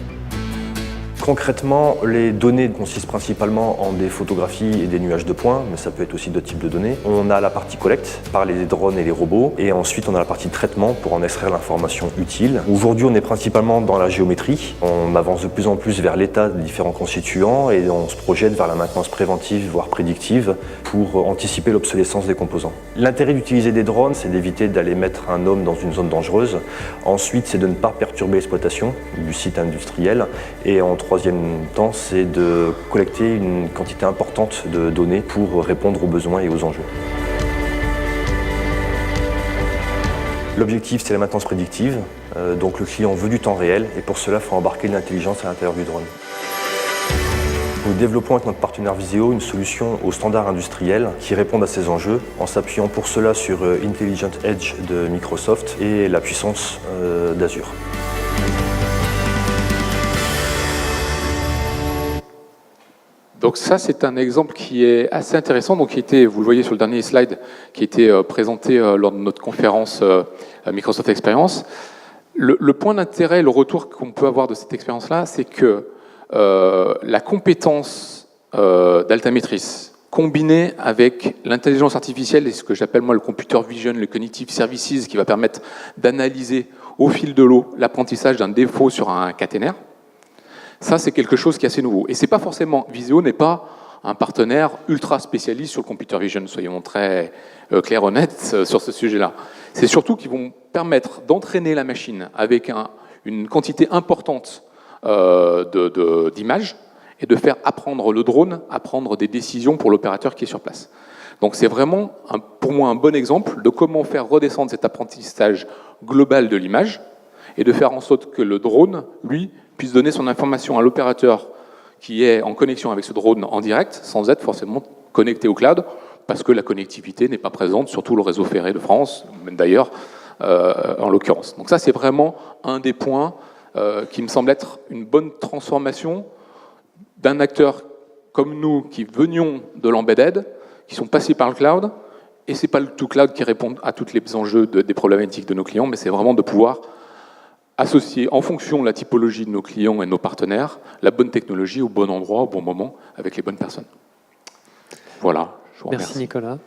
Concrètement, les données consistent principalement en des photographies et des nuages de points, mais ça peut être aussi d'autres types de données. On a la partie collecte par les drones et les robots, et ensuite on a la partie traitement pour en extraire l'information utile. Aujourd'hui, on est principalement dans la géométrie. On avance de plus en plus vers l'état des différents constituants et on se projette vers la maintenance préventive, voire prédictive, pour anticiper l'obsolescence des composants. L'intérêt d'utiliser des drones, c'est d'éviter d'aller mettre un homme dans une zone dangereuse. Ensuite, c'est de ne pas perturber l'exploitation du site industriel. Et en troisième temps, c'est de collecter une quantité importante de données pour répondre aux besoins et aux enjeux. L'objectif, c'est la maintenance prédictive. Donc le client veut du temps réel et pour cela, il faut embarquer de l'intelligence à l'intérieur du drone. Nous développons avec notre partenaire Visio une solution aux standards industriels qui répondent à ces enjeux en s'appuyant pour cela sur Intelligent Edge de Microsoft et la puissance d'Azure. Donc ça, c'est un exemple qui est assez intéressant, donc qui était, vous le voyez sur le dernier slide, qui était présenté lors de notre conférence Microsoft Experience. Le point d'intérêt, le retour qu'on peut avoir de cette expérience-là, c'est que la compétence d'Altametris, combinée avec l'intelligence artificielle et ce que j'appelle moi le computer vision, le cognitive services, qui va permettre d'analyser au fil de l'eau l'apprentissage d'un défaut sur un caténaire, ça c'est quelque chose qui est assez nouveau. Et c'est pas forcément, Visio n'est pas un partenaire ultra spécialiste sur le computer vision, soyons très clairs, honnêtes sur ce sujet-là. C'est surtout qu'ils vont permettre d'entraîner la machine avec une quantité importante d'images et de faire apprendre le drone à prendre des décisions pour l'opérateur qui est sur place. Donc c'est vraiment, pour moi, un bon exemple de comment faire redescendre cet apprentissage global de l'image et de faire en sorte que le drone, lui, puisse donner son information à l'opérateur qui est en connexion avec ce drone en direct, sans être forcément connecté au cloud, parce que la connectivité n'est pas présente sur tout le réseau ferré de France, même d'ailleurs, en l'occurrence. Donc ça, c'est vraiment un des points qui me semble être une bonne transformation d'un acteur comme nous qui venions de l'embedded, qui sont passés par le cloud, et c'est pas le tout cloud qui répond à tous les enjeux des problématiques de nos clients, mais c'est vraiment de pouvoir associer en fonction de la typologie de nos clients et de nos partenaires la bonne technologie au bon endroit, au bon moment, avec les bonnes personnes. Voilà, je vous remercie. Merci Nicolas.